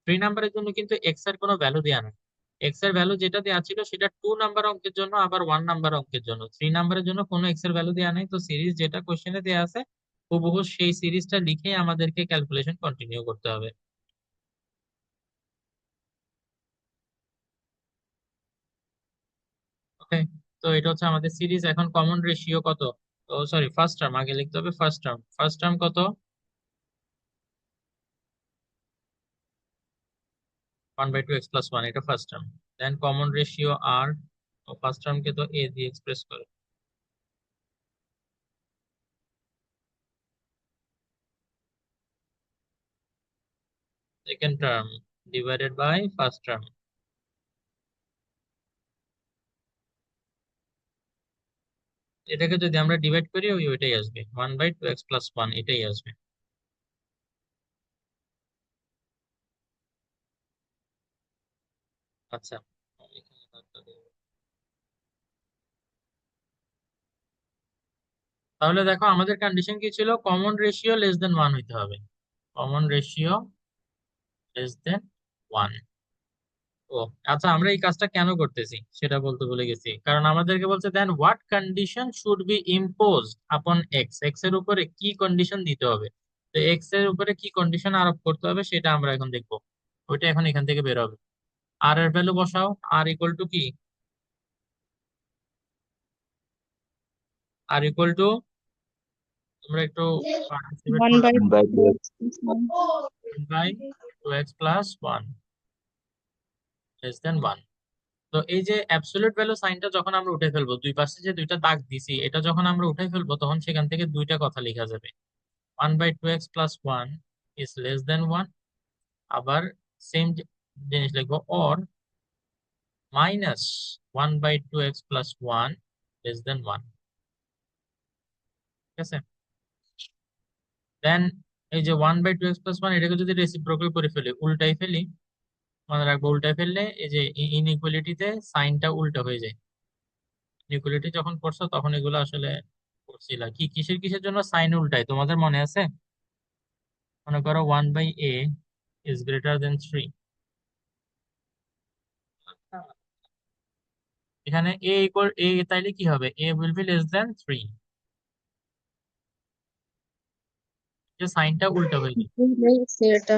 [SPEAKER 1] 3 নাম্বারের জন্য কিন্তু এক্স এর কোনো ভ্যালু দেয়া নেই। এক্স এর ভ্যালু যেটা দেওয়া ছিল সেটা 2 নাম্বার অঙ্কের জন্য, আবার 1 নাম্বার অঙ্কের জন্য। 3 নাম্বারের জন্য কোনো এক্স এর ভ্যালু দেওয়া নেই। তো সিরিজ যেটা কোশ্চেনে দেওয়া আছে হুবহু সেই সিরিজটা লিখে আমাদেরকে ক্যালকুলেশন কন্টিনিউ করতে হবে। ওকে, তো এটা হচ্ছে আমাদের সিরিজ। এখন কমন রেশিও কত? তো সরি, ফার্স্ট টার্ম আগে লিখতে হবে। ফার্স্ট টার্ম, ফার্স্ট টার্ম কত? 1/2x+1, এটা first term. Then common ratio আর, ফার্স্ট টার্মকে তো এ দিয়ে এক্সপ্রেস করে। Second term divided by first term, এটাকে যদি আমরা ডিভাইড করি ওইটাই আসবে, 1/2x+1 এটাই আসবে। আচ্ছা, এখানে দাগটা দিয়ে দাও। তাহলে দেখো আমাদের কন্ডিশন কি ছিল? কমন রেশিও লেস দেন 1 হইতে হবে। Common ratio less than 1। ও আচ্ছা, আমরা এই কাজটা কেন করতেছি সেটা বলতে ভুলে গেছি। কারণ আমাদেরকে বলছে then what condition should be imposed upon x, x এর উপরে কি কন্ডিশন দিতে হবে। তো এক্স এর উপরে কি কন্ডিশন আরোপ করতে হবে সেটা আমরা এখন দেখবো। ওইটা এখন এখান থেকে বের হবে। আর এর ভ্যালু বসাও। আর ইকুয়াল টু কি? আর ইকুয়াল টু, তোমরা একটু পার্টিসিপেট
[SPEAKER 2] ওয়ান
[SPEAKER 1] করো।
[SPEAKER 2] By
[SPEAKER 3] by
[SPEAKER 2] two x plus one.
[SPEAKER 1] 1/2x+1 less than 1। তো এই যে অ্যাবসলিউট ভ্যালু সাইনটা যখন আমরা উঠে ফেলবো, দুই পাশে যে দুইটা দাগ দিছি এটা যখন আমরা উঠে ফেলবো তখন সেখান থেকে দুইটা কথা লেখা যাবে। 1/2x+1 is less than 1। আবার সেম জিনিস লিখবো, অর -1/2x+1 লেস দেন 1। ঠিক আছে, দেন এই যে 1/2x+1 এটাকে যদি রেসিপ্রোকাল করে ফেলি, উল্টাই ফেলি, মনে রাখবো উল্টাই ফেললে এই যে ইনইকুয়ালিটিতে সাইনটা উল্টা হয়ে যায়। ইকুয়ালিটি যখন করছো তখন এগুলো আসলে করছিলা কি, কিসের কিসের জন্য সাইন উল্টায় তোমাদের মনে আছে? মনে করো 1/a ইজ গ্রেটার দেন 3। এখানে এ ইকুয়াল এ, তাইলে কি হবে? এ উইল বি লেস দেন 3, যে সাইনটা উল্টো হয়ে যাবে।
[SPEAKER 2] ভুল হয়েছে এটা।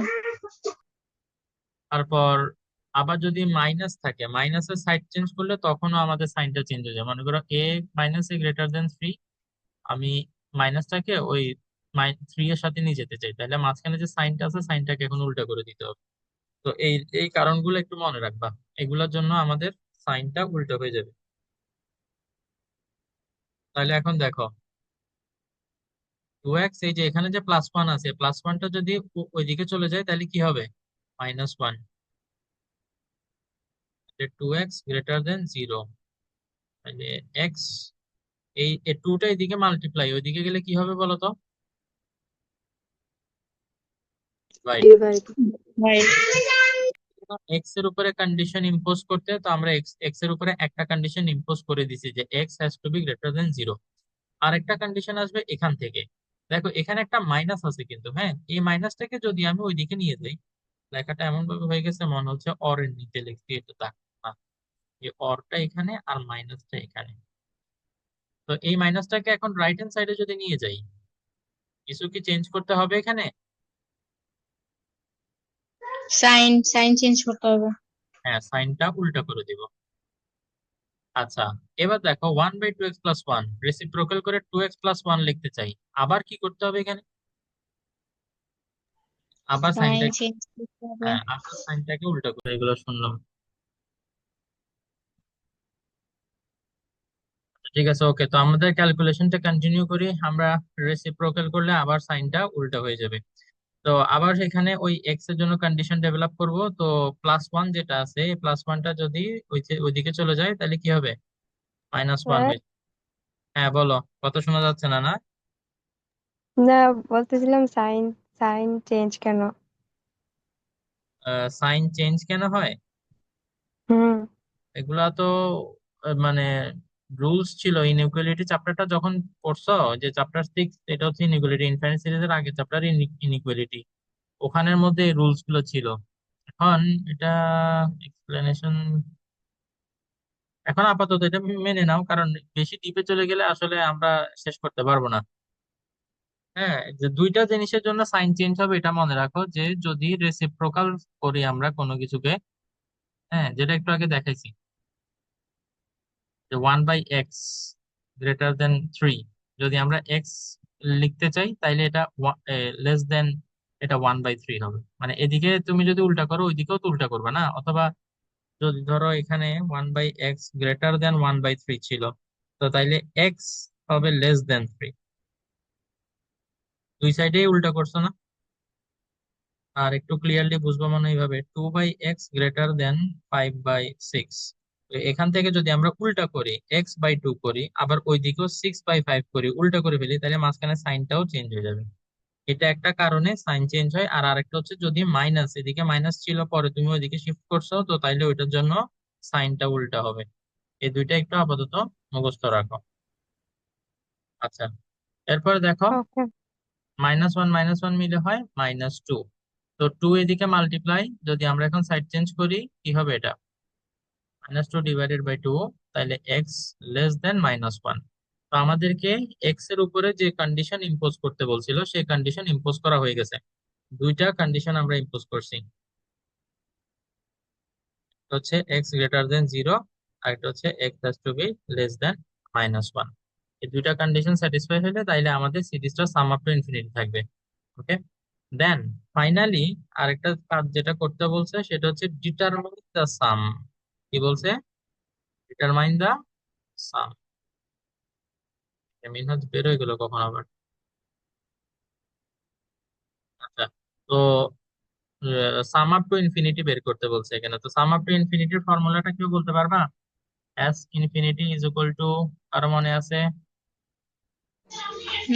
[SPEAKER 1] তারপর আবার যদি মাইনাস থাকে, মাইনাসের সাইড চেঞ্জ করলে তখনও আমাদের সাইনটা চেঞ্জ হয়ে যায়। মনে করো এ মাইনাস এ গ্রেটার দেন 3, আমি মাইনাসটাকে ওই 3 এর সাথে নিয়ে যেতে চাই, তাহলে মাঝখানে যে সাইনটা আছে সাইনটাকে এখন উল্টা করে দিতে হবে। তো এই এই কারণগুলো একটু মনে রাখবা, এগুলোর জন্য আমাদের সাইনটা উল্টো হয়ে যাবে। তাহলে এখন দেখো 2x, এই যে এখানে যে +1 আছে, +1টা যদি ওইদিকে চলে যায় তাহলে কি হবে? -1। 2x গ্রেটার দেন 0, তাহলে x, এই 2টা এদিকে মাল্টিপ্লাই, ওইদিকে গেলে কি হবে বলো তো? ডিভাইড।
[SPEAKER 6] ডিভাইড।
[SPEAKER 2] রাইট।
[SPEAKER 1] এক্স এর উপরে কন্ডিশন ইম্পোজ করতে, তো আমরা এক্স এর উপরে একটা কন্ডিশন ইম্পোজ করে দিছি যে x has to be greater than 0। আর একটা কন্ডিশন আসবে এখান থেকে। দেখো এখানে একটা মাইনাস আছে কিন্তু, হ্যাঁ, এই মাইনাসটাকে যদি আমি ওইদিকে নিয়ে যাই, লেখাটা এমন ভাবে হয়ে গেছে মনে হচ্ছে অর এর নিচে লিখছি, এটা তা না, এই অরটা এখানে আর মাইনাসটা এখানে। তো এই মাইনাসটাকে এখন রাইট হ্যান্ড সাইডে যদি নিয়ে যাই, কিছু কি চেঞ্জ করতে হবে এখানে?
[SPEAKER 2] সাইন চেঞ্জ করতে হবে।
[SPEAKER 1] হ্যাঁ, সাইনটা উল্টা করে দিব। আচ্ছা, এবার দেখো 1/2x+1 রেসিপ্রোকাল করে 2x+1 লিখতে চাই, আবার কি করতে হবে এখানে? আবার
[SPEAKER 2] সাইন
[SPEAKER 1] সাইনটা,
[SPEAKER 2] চেঞ্জ করতে হবে।
[SPEAKER 1] হ্যাঁ, আবার সাইনটাকে উল্টা করে, এগুলো শুনলাম। ঠিক আছে, ওকে, তো আমাদের ক্যালকুলেশনটা কন্টিনিউ করি আমরা। রেসিপ্রোকাল করলে আবার সাইনটা উল্টা হয়ে যাবে। তো আবার এখানে ওই এক্স এর জন্য কন্ডিশন ডেভেলপ করব। তো +1 যেটা আছে, এই +1টা যদি ওইদিকে চলে যায় তাহলে কি হবে? -1
[SPEAKER 4] স্যার,
[SPEAKER 1] হয়ে। হ্যাঁ বলো, কথা শোনা যাচ্ছে না? না,
[SPEAKER 4] না, বলতেছিলাম সাইন সাইন চেঞ্জ কেন?
[SPEAKER 1] সাইন চেঞ্জ কেন হয়?
[SPEAKER 4] হুম।
[SPEAKER 1] এগুলা তো মানে রুলস ছিল ইনইকুয়ালিটি চ্যাপ্টারটা যখন পড়ছো, যে চ্যাপ্টার 6, এটা হচ্ছে ইনইকুয়ালিটি, ইনফাইনাইট সিরিজের আগের চ্যাপ্টার ইনইকুয়ালিটি, ওখানের মধ্যে রুলস গুলো ছিল। এখন এটা এক্সপ্লেনেশন, এখন আপাতত এটা মেনে নাও, কারণ বেশি ডিপে চলে গেলে আসলে আমরা শেষ করতে পারবো না। হ্যাঁ, যে দুইটা জিনিসের জন্য সাইন চেঞ্জ হবে এটা মনে রাখো, যে যদি রেসিপ্রোকাল করি আমরা কোনো কিছুকে, হ্যাঁ, যেটা একটু আগে দেখাইছি, যে 1/x গ্রেটার দেন 3, যদি আমরা x লিখতে চাই তাইলে এটা লেস দেন, এটা 1/3 হবে। মানে এদিকে তুমি যদি উল্টা করো ওইদিকেও তো উল্টা করবে না, অথবা যদি ধরো এখানে 1/x গ্রেটার দেন 1/3 ছিল, তো তাইলে x হবে লেস দেন 3, দুই সাইডেই উল্টা করছো না? আর একটু ক্লিয়ারলি বুঝবো মনে হয় এইভাবে, 2/x গ্রেটার দেন 5/6, তো এখান থেকে যদি আমরা উল্টা করি x/2 করি, আবার ওই দিকেও 6/5 করি, উল্টা করে ফেলি, তাহলে মাঝখানে সাইনটাও চেঞ্জ হয়ে যাবে। এটা একটা কারণে সাইন চেঞ্জ হয়। আর আরেকটা হচ্ছে যদি মাইনাস, এদিকে মাইনাস ছিল পরে তুমি ওইদিকে শিফট করছো, তো তাইলে ওইটার জন্য সাইনটা উল্টা হবে। এই দুইটা একটু আপাতত মুখস্থ রাখো। আচ্ছা, এরপরে দেখো
[SPEAKER 4] ওকে।
[SPEAKER 1] -1 মিলে হয় -2, তো 2 এদিকে মাল্টিপ্লাই, যদি আমরা এখন সাইড চেঞ্জ করি কি হবে? এটা -2 ডিভাইডেড বাই 2, তাহলে এক্স লেস দেন -1। তো আমাদেরকে এক্স এর উপরে যে কন্ডিশন ইম্পোজ করতে বলছিল সেই কন্ডিশন ইম্পোজ করা হয়ে গেছে। দুইটা কন্ডিশন আমরা ইম্পোজ করছি, একটা হচ্ছে এক্স গ্রেটার দেন 0, আর একটা হচ্ছে x has to be less than -1। এই দুইটা কন্ডিশন স্যাটিসফাই হলে তাইলে আমাদের সিরিজটা সাম আপ টু ইনফিনিটি থাকবে। ওকে, দেন ফাইনালি আরেকটা কাজ যেটা করতে বলছে সেটা হচ্ছে ডিটারমাইন দ্য সাম। কি বলছে? ডিটারমাইন দ্য সাম। মিনহাজ বের হয়ে গেল কখন আবার? আচ্ছা, তো সাম আপ টু ইনফিনিটি বের করতে বলছে এখানে। তো সাম আপ টু ইনফিনিটির ফর্মুলাটা কেউ বলতে পারবা? S infinity is equal to, কারো মনে আছে?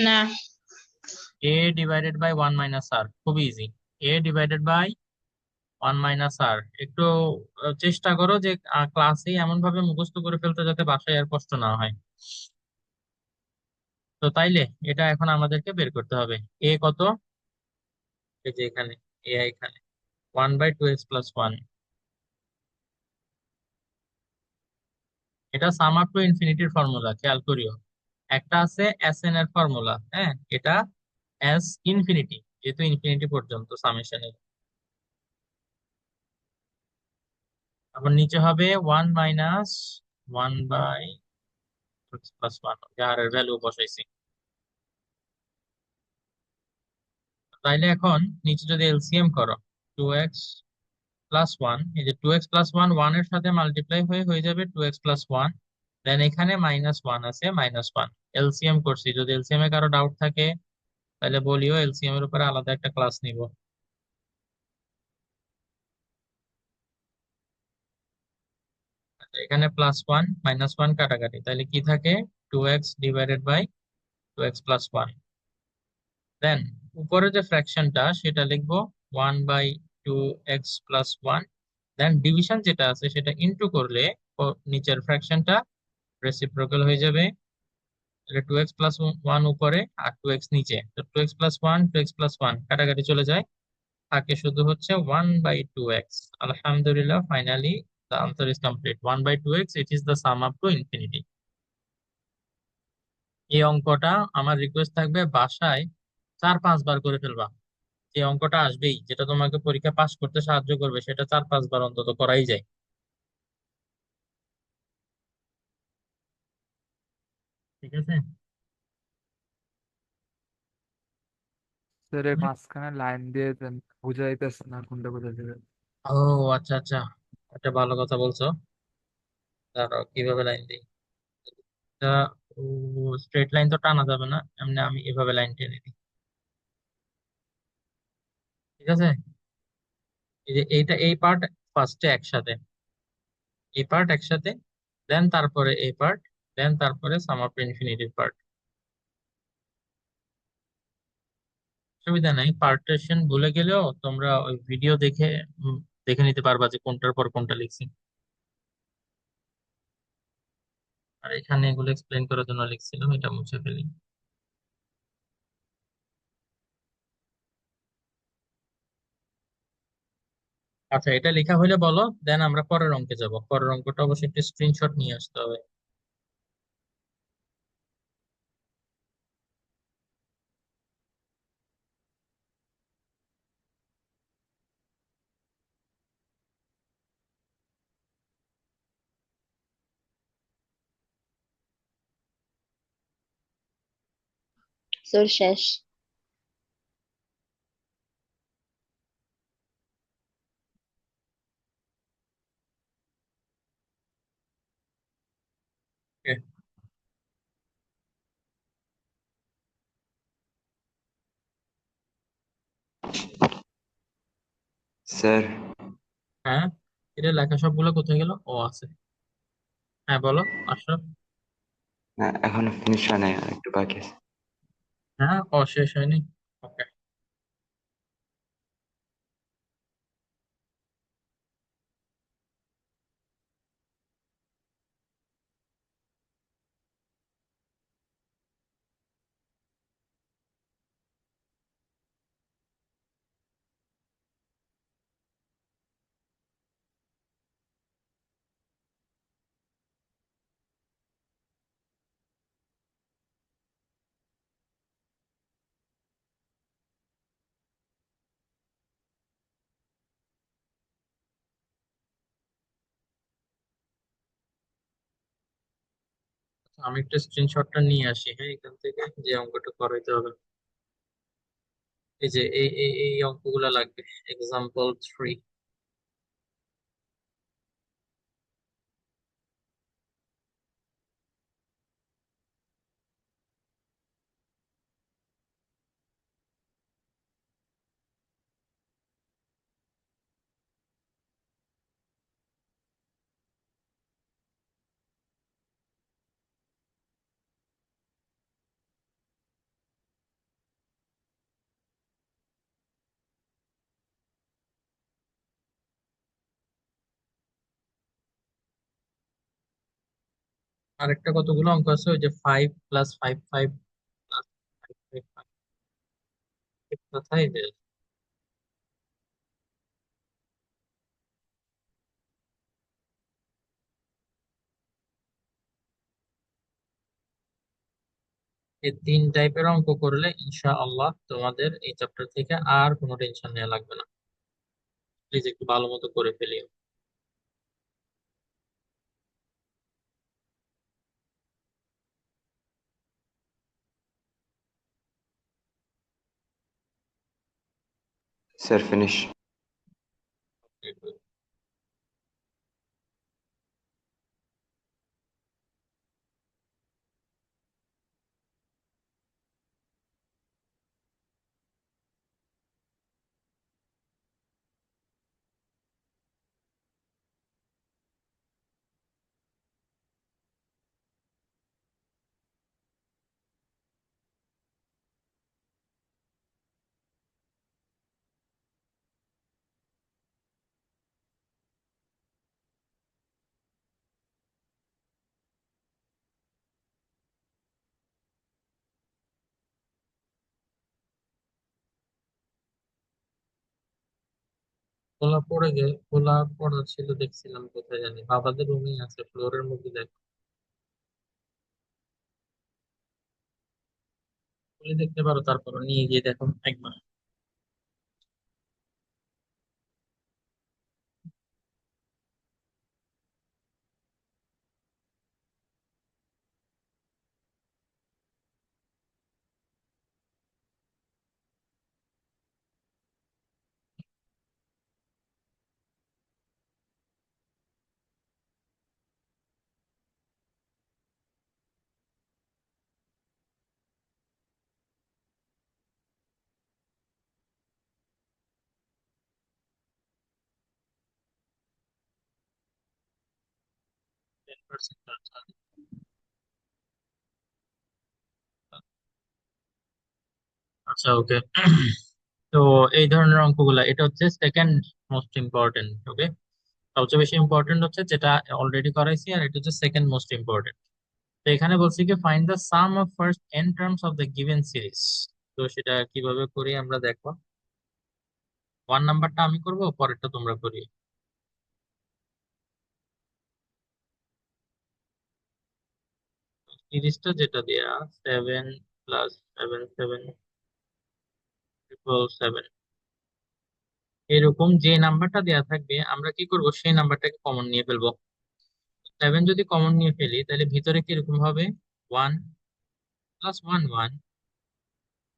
[SPEAKER 2] না।
[SPEAKER 1] এ ডিভাইডেড বাই 1 - r, খুবই easy. A divided by 1 - r, একটু চেষ্টা করো যে ক্লাসে এমন ভাবে মুখস্থ করে ফেলতে যাতে বাসায় আর কষ্ট না হয়। তো তাইলে এটা এখন আমাদেরকে বের করতে হবে। এ কত? এই যে এখানে, এ এখানে 1/2x+1, এটা সাম আপ টু ইনফিনিটির ফর্মুলা, খেয়াল করিও। একটা আছে এস এন এর ফর্মুলা, হ্যাঁ, এটা এস ইনফিনিটি, যেহেতু ইনফিনিটি পর্যন্ত সামেশনের। আবার নিচে হবে 1 - 1/(x+1) যার ভ্যালু বসাইছি। তাইলে এখন নিচে যদি এলসিএম করো, 2x+1, এই যে 2x+1 ওয়ান এর সাথে মাল্টিপ্লাই হয়ে হয়ে যাবে 2x+1। দেন এখানে -1 আছে, -1 এলসিএম করছি। যদি এলসিএম এ কারো ডাউট থাকে তাহলে বলিও, এলসিএম এর উপরে আলাদা একটা ক্লাস নিব। আচ্ছা, এখানে +1 -1 কাটাকাটি, তাহলে কি থাকে? 2x/2x+1। দেন উপরে যে ফ্র্যাকশনটা সেটা লিখবো 1/2x+1। দেন ডিভিশন যেটা আছে সেটা ইনটু করলে নিচের ফ্র্যাকশনটা রেসিপ্রোকাল হয়ে যাবে। তাহলে 2x+1 উপরে আর 2x নিচে, তো 2x+1 2x+1 কাটাকাটি চলে যায়, থাকে শুধু হচ্ছে 1/2x। আলহামদুলিল্লাহ, finally the answer is complete, 1/2x, it is the some up to infinity. এই অঙ্কটা আমার রিকোয়েস্ট থাকবে বাসায় 4-5 বার করে ফেলবা। যে অঙ্কটা আসবেই, যেটা তোমাকে পরীক্ষা পাস করতে সাহায্য করবে, সেটা 4-5 বার অন্তত করাই যায়। ঠিক আছে।
[SPEAKER 5] স্যার এর মাঝখানে লাইন দিয়ে দেন, বুঝা যাইতেছে না কোনটা কোথা থেকে।
[SPEAKER 1] ও আচ্ছা আচ্ছা, একটা ভালো কথা বলছো। দাঁড়াও, কিভাবে লাইন দিই? এটা স্ট্রেট লাইন তো টানা যাবে না, এমনি আমি এভাবে লাইন টেনে দিই। ঠিক আছে, এই যে এইটা, এই পার্ট ফার্স্টে একসাথে, এই পার্ট একসাথে, দেন তারপরে এই পার্ট, দেন তারপরে সাম আপ ইনফিনিটিভ পার্ট। সুবিধা নাই, পার্টেশন ভুলে গেলেও তোমরা ওই ভিডিও দেখে উম, দেখে নিতে পারবা যে কোনটার পর কোনটা লিখছি। আর এখানে এগুলো এক্সপ্লেন করার জন্য লিখছিলাম, এটা মুছে ফেলি। আচ্ছা, এটা লেখা হলে বলো, দেন আমরা পরের অঙ্কে যাব। পরের অঙ্কটা অবশ্যই একটা স্ক্রিনশট নিয়ে আসতে হবে।
[SPEAKER 2] স্যার শেষ।
[SPEAKER 1] ওকে।
[SPEAKER 3] স্যার,
[SPEAKER 1] হ্যাঁ, এটা লেখা সবগুলো কোথায় গেল? ও আছে। হ্যাঁ বলো আশরাফ।
[SPEAKER 3] না এখনো ফিনিশ হয় নাই, আর একটু বাকি আছে।
[SPEAKER 1] হ্যাঁ, ও শেষ হয়নি। ওকে। আমি একটা স্ক্রিনশটটা নিয়ে আসি, হ্যাঁ, এখান থেকে যে অঙ্কটা করাইতে হবে। এই যে এই অঙ্কগুলো লাগবে, এক্সাম্পল 3। আরেকটা কতগুলো অঙ্ক আছে, ওই যে 5+5 5+5 কোথায় যে, এই তিন টাইপের অঙ্ক করলে ইনশাআল্লাহ তোমাদের এই চ্যাপ্টার থেকে আর কোনো টেনশন নেওয়া লাগবে না। প্লিজ একটু ভালো মতো করে ফেলিও।
[SPEAKER 3] Sir, finish.
[SPEAKER 1] খোলা পড়ে গে খোলা পড়া ছিল, দেখছিলাম কোথায় জানি, বাবাদের রুমেই আছে, ফ্লোরের মধ্যে দেখো, খুলে দেখতে পারো, তারপর নিয়ে গিয়ে দেখো একবার। Ten percent. আচ্ছা, ওকে। তো এই ধরনের অঙ্কগুলা, এটা হচ্ছে সেকেন্ড মোস্ট ইম্পর্টেন্ট। ওকে, সবচেয়ে বেশি ইম্পর্টেন্ট হচ্ছে যেটা অলরেডি করাইছি, আর এটা হচ্ছে সেকেন্ড মোস্ট ইম্পর্টেন্ট। তো এখানে বলছি কি, find the some of first N terms of the given series. তো সেটা কিভাবে করি আমরা দেখো। ওয়ান নাম্বারটা আমি করব, পরেরটা তোমরা করি। সিরিজটা যেটা দেয়া, 7 + 7 7 7 এরকম যে নাম্বারটা দেয়া থাকবে, আমরা কি করব, সেই নাম্বারটাকে কমন নিয়ে ফেলবো। 7 যদি কমন নিয়ে ফেলি, তাহলে ভিতরে কিরকম হবে, 1 + 1 1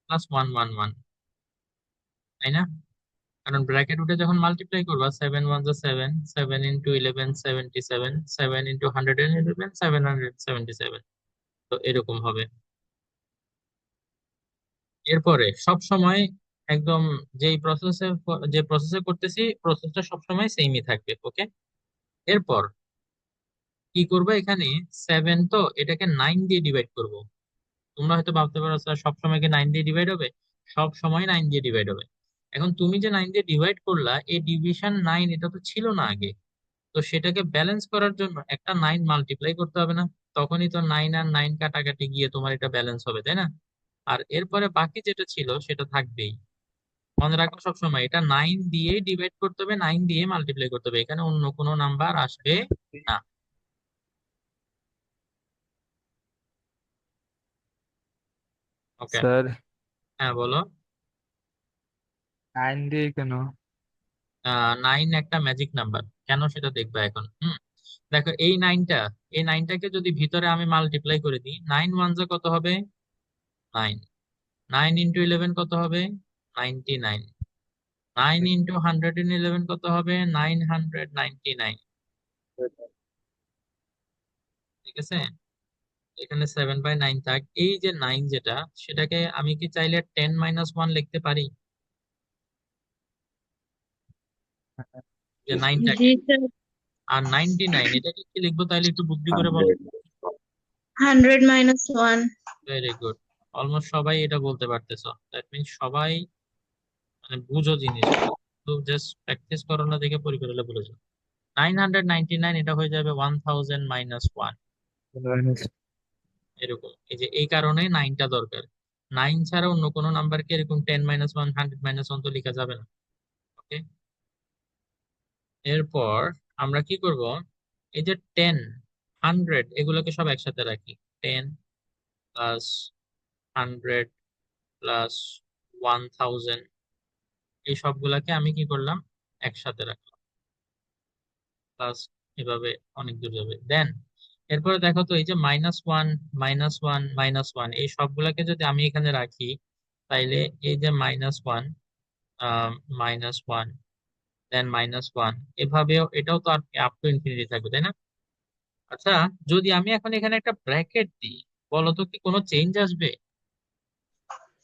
[SPEAKER 1] + 1 1 1, তাই না? কারণ ব্র্যাকেট উঠে যখন মাল্টিপ্লাই করবা, 7 × 1 = 7, 7 × 11 77, 7 × 111 777, তো এরকম হবে। এরপরে সব সময় একদম যে প্রসেসে করতেছি, প্রসেসটা সব সময় সেমই থাকবে। ওকে, এরপর কি করবো, এখানে 7, তো এটাকে 9 দিয়ে ডিভাইড করব। তোমরা হয়তো ভাবতে পারো, স্যার সবসময় কি 9 দিয়ে ডিভাইড হবে? সব সময় 9 দিয়ে ডিভাইড হবে। এখন তুমি যে 9 দিয়ে ডিভাইড করলা, এই ডিভিশন 9 এটা তো ছিল না আগে। তো সেটাকে ব্যালেন্স করার জন্য একটা 9 মাল্টিপ্লাই করতে হবে না? তখনই তো 9 আর 9 কাটাকাটি গিয়ে তোমার এটা ব্যালেন্স হবে, তাই না? আর এরপরে বাকি যেটা ছিল সেটা থাকবেই। মনে রাখো সবসময় এটা 9 দিয়ে ডিভাইড করতে হবে, 9 দিয়ে মাল্টিপ্লাই করতে হবে, এখানে অন্য কোনো নাম্বার আসবে না। ওকে।
[SPEAKER 5] স্যার,
[SPEAKER 1] হ্যাঁ, বলো।
[SPEAKER 5] 9 দিয়ে কেন?
[SPEAKER 1] 9 একটা ম্যাজিক নাম্বার, কেন সেটা দেখবা এখন। দেখো, এই নাইনটাকে যদি ভিতরে আমি মাল্টিপ্লাই করে দিই, 9 × 1 = কত হবে, 9। 9 × 11 কত হবে, 99। 9 × 111 কত হবে, 999। ঠিক আছে, এখানে 7/9 থাক। এই যে 9 যেটা, সেটাকে আমি কি চাইলে 10 - 1 লিখতে পারি, যে
[SPEAKER 2] জি
[SPEAKER 1] 9টাকে।
[SPEAKER 2] স্যার।
[SPEAKER 1] আর 99 এটাকে কি লিখবো, তাহলে একটু বুদ্ধি করে বলো।
[SPEAKER 3] 100.
[SPEAKER 2] 100 - 1।
[SPEAKER 1] Very good. অলমোস্ট সবাই এটা বলতে পারতেছো, দ্যাট মিনস সবাই মানে বুঝো জিনিসটা। তো জাস্ট প্র্যাকটিস করো না দেখে পরীক্ষা হলে বলে যাও। 999 এটা হয়ে যাবে 1000 - 1। এরকম, এই যে এই কারণে 9টা দরকার। 9 ছাড়া অন্য কোনো নাম্বারকে এরকম 10 - 1 100 - 1 তো লেখা যাবে না। ওকে, এরপর আমরা কি করব, এই যে 10 100 এগুলোকে সব একসাথে রাখি। 10 + 100 প্লাস 1000, এই সবগুলাকে আমি কি করলাম, একসাথে রাখলাম, প্লাস এভাবে অনেক দূর যাবে। দেন এরপরে দেখো তো, এই যে -1 -1 -1, এই সবগুলাকে যদি আমি এখানে রাখি, তাইলে এই যে -1 -1 দেন -1, এভাবেও এটাও তো আপ টু ইনফিনিটি থাকবে, তাই না? আচ্ছা, যদি আমি এখন এখানে একটা ব্র্যাকেট দিই, বলো তো কি কোনো চেঞ্জ আসবে?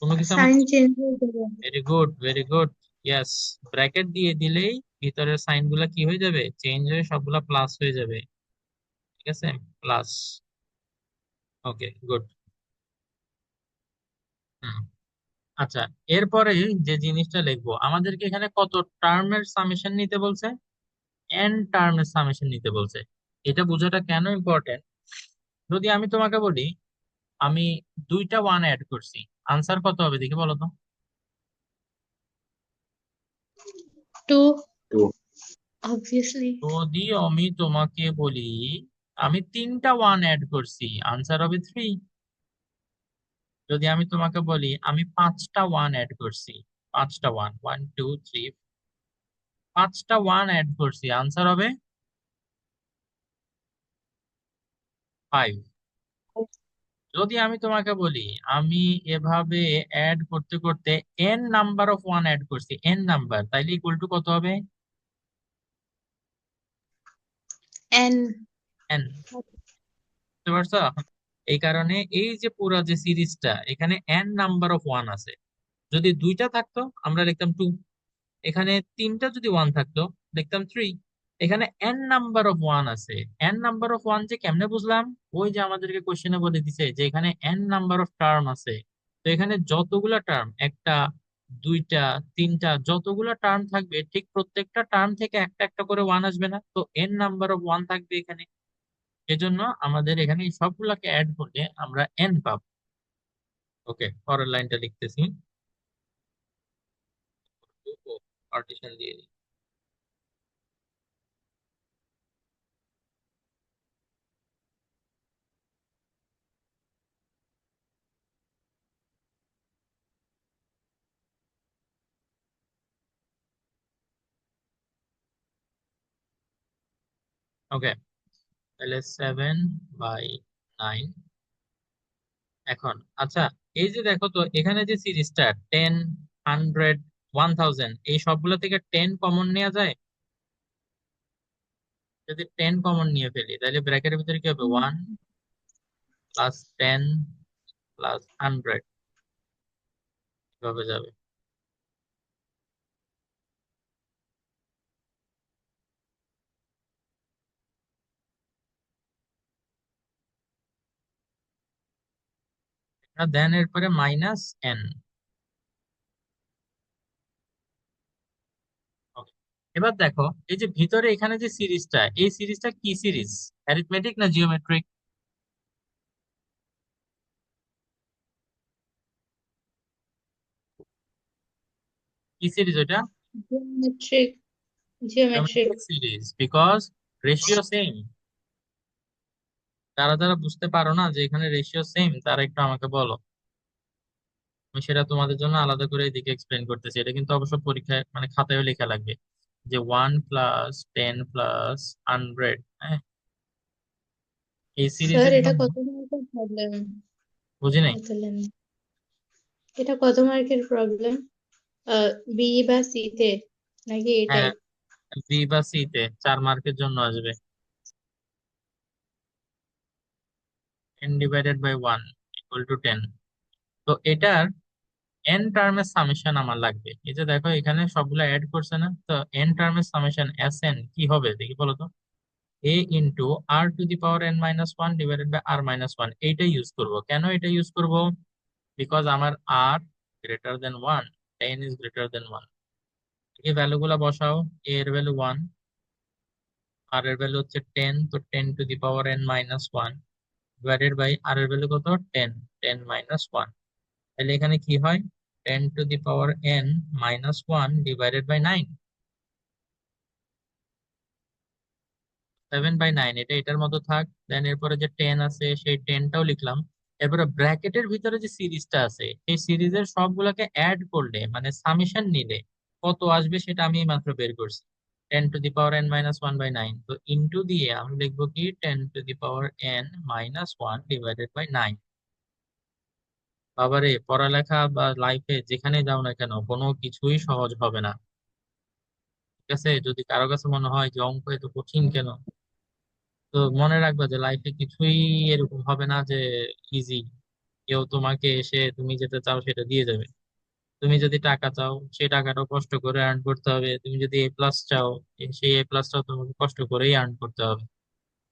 [SPEAKER 1] কোনো কিছু আমার,
[SPEAKER 2] সাইন চেঞ্জ হয়ে যাবে।
[SPEAKER 1] Very good, very good, yes. Bracket দিয়ে দিলেই ভিতরের সাইন গুলা কি হয়ে যাবে, চেঞ্জ হয়ে সবগুলা প্লাস হয়ে যাবে। ঠিক আছে, প্লাস। ওকে, গুড। হুম। আচ্ছা, এরপরে যে জিনিসটা লিখবো, আমাদেরকে এখানে কত টার্মের সামেশন নিতে বলছে? এন টার্মের সামেশন নিতে বলছে। এটা বোঝাটা কেন ইম্পর্টেন্ট? যদি আমি তোমাকে বলি আমি দুইটা ওয়ান অ্যাড করছি, আনসার কত হবে দেখি বলো তো।
[SPEAKER 2] 2
[SPEAKER 3] টু।
[SPEAKER 2] obviously।
[SPEAKER 1] যদি আমি তোমাকে বলি আমি তিনটা ওয়ান অ্যাড করছি, আনসার হবে 3। যদি আমি তোমাকে বলি আমি 5টা ওয়ান অ্যাড করছি, 5টা ওয়ান, 1 2 3, 5টা ওয়ান অ্যাড করছি, আনসার হবে 5। যদি আমি তোমাকে বলি আমি এভাবে অ্যাড করতে করতে n number of one add করছি, এন নাম্বার, তাইলে ইকুয়াল টু কত হবে?
[SPEAKER 2] n
[SPEAKER 1] n. বুঝতে পারছো? এই কারণে এই যে পুরা যে সিরিজটা, এখানে এন নাম্বার অফ ওয়ান আছে। যদি দুইটা থাকতো আমরা লিখতাম 2, এখানে তিনটা যদি ওয়ান থাকতো লিখতাম 3। এখানে এন নাম্বার অফ ওয়ান আছে। এন নাম্বার অফ ওয়ান যে কেমনে বুঝলাম? ওই যে আমাদেরকে কোশ্চেনে বলে দিছে যে এখানে এন নাম্বার অফ টার্ম আছে। তো এখানে যতগুলা টার্ম, একটা, দুইটা, তিনটা, যতগুলা টার্ম থাকবে ঠিক প্রত্যেকটা টার্ম থেকে একটা একটা করে ওয়ান আসবে না? তো এন নাম্বার অফ ওয়ান থাকবে এখানে। এজন্য আমাদের এখানে এই সবগুলাকে অ্যাড করলে আমরা এন পাবো। ওকে, পরের লাইনটা লিখতেছি, পার্টিশন দিয়ে দিই। ওকে, তাহলে 7/9। এখন আচ্ছা, এই যে দেখো তো এখানে যে সিরিজটা 10 100 1000, এই সবগুলো থেকে 10 কমন নেওয়া যায়? যদি 10 কমন নিয়ে ফেলি তাহলে ব্র্যাকেটের ভিতরে কি হবে, 1 প্লাস 10 প্লাস 100, এভাবে যাবে। দেন এরপরে -n। এবার দেখো এই যে ভিতরে এখানে যে সিরিজটা, এই সিরিজটা কি সিরিজ, অ্যারিথমেটিক না জিওমেট্রিক? কি সিরিজ ওটা?
[SPEAKER 2] Geometric. Geometric.
[SPEAKER 1] Geometric series, because ratio same. যারা যারা বুঝতে পারো না যে এখানে রেশিও সেম, তারা একটু আমাকে বলো, আমি সেটা তোমাদের জন্য আলাদা করে এদিকে এক্সপ্লেন করতেছি। এটা কিন্তু অবশ্য পরীক্ষায় মানে খাতায়ও লেখা লাগবে, যে 1 প্লাস 10 প্লাস 100, হ্যাঁ, এই
[SPEAKER 2] স্যার
[SPEAKER 1] সিরিজের
[SPEAKER 2] এটা
[SPEAKER 1] জন্য।
[SPEAKER 2] কত মার্কের প্রবলেম?
[SPEAKER 1] বুঝি নাই।
[SPEAKER 2] বললেন এটা কত মার্কের প্রবলেম? বি বা সি তে নাকি এটাই?
[SPEAKER 1] হ্যাঁ, বি বা সি তে 4 মার্কের জন্য আসবে। n divided by 1 equal to 10। তো এটার n টার্মের সামেশন আমার লাগবে। এই যে দেখো এখানে সবগুলো অ্যাড করছে না, তো n টার্মের সামেশন এস এন কি হবে দেখি বলো তো। a into r to the power n minus one divided by r minus one, এইটা ইউজ করবো। কেন এটা ইউজ করব? বিকজ আমার r greater than one, 10 is greater than one. এই ভ্যালু গুলা বসাও, a এর ভ্যালু 1, আর এর ভ্যালু হচ্ছে 10, তো 10 to the power n minus one divided by r এর ভ্যালু কত, 10, 10 মাইনাস ওয়ান। তাহলে এখানে কি হয়, 10 to the power n minus one divided by 9, 7/9। এটা এটার মতো থাক। দেন এরপরে যে 10 আছে সেই 10টাও লিখলাম। এরপরে ব্র্যাকেটের ভিতরে যে সিরিজটা আছে এই সিরিজের সবগুলোকে অ্যাড করলে মানে সামেশন নিলে কত আসবে সেটা আমি মাত্র বের করছি। 10⁻n - 1/9, তো ইনটু দিয়ে আমি লিখবো কি 10⁻n - 1 ডিভাইডেড বাই 9। বাবারে, পড়ালেখা বা লাইফে যেখানে যাও না কেন কোনো কিছুই সহজ হবে না। ঠিক আছে, যদি কারো কাছে মনে হয় যে অঙ্ক এত কঠিন কেন, তো মনে রাখবা যে লাইফে কিছুই এরকম হবে না যে ইজি। কেউ তোমাকে এসে তুমি যেটা চাও সেটা দিয়ে যাবে। তুমি যদি টাকা চাও সেই টাকাটাও কষ্ট করে আর্ন করতে হবে। তুমি যদি A+ চাও সেই A+টাও তোমাকে কষ্ট করেই আর্ন করতে হবে।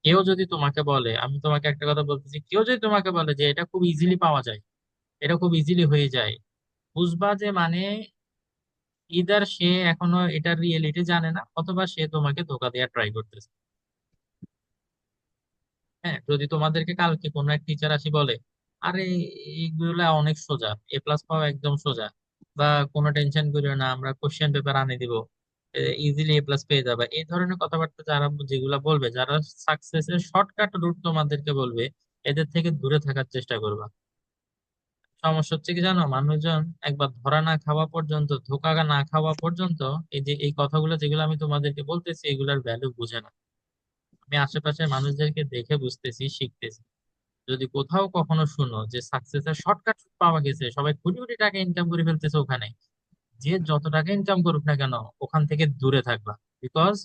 [SPEAKER 1] কেউ যদি তোমাকে বলে, আমি তোমাকে একটা কথা বলতেছি, কেউ যদি তোমাকে বলে যে এটা খুব ইজিলি পাওয়া যায়, এটা খুব ইজিলি হয়ে যায়, বুঝবা যে মানে ইদার সে এখনো এটার রিয়েলিটি জানে না, অথবা সে তোমাকে ধোকা দেওয়ার ট্রাই করতেছে। হ্যাঁ, যদি তোমাদেরকে কালকে কোনো এক টিচার আসি বলে আরে এইগুলা অনেক সোজা, A+ পাওয়া একদম সোজা, বা কোনো টেনশন করিও না, আমরা কোশ্চেন পেপার আনে দিব, ইজিলি A+ পেয়ে যাবে, এই ধরনের কথাবার্তা যারা যেগুলা বলবে, যারা সাকসেসের শর্টকাট রুট তোমাদেরকে বলবে, এদের থেকে দূরে থাকার চেষ্টা করবা। সমস্যা হচ্ছে কি জানো, মানুষজন একবার ধরা না খাওয়া পর্যন্ত, ধোকা না খাওয়া পর্যন্ত এই যে এই কথাগুলো যেগুলো আমি তোমাদেরকে বলতেছি এগুলার ভ্যালু বুঝে না। আমি আশেপাশের মানুষদেরকে দেখে বুঝতেছি, শিখতেছি। যদি কোথাও কখনো শুনো যে সাকসেসের শর্টকাট পাওয়া গেছে, সবাই কোটি কোটি টাকা ইনকাম করে ফেলতেছে ওখানে, যে যত টাকা ইনকাম করুক না কেন ওখান থেকে দূরে থাকবা। বিকজ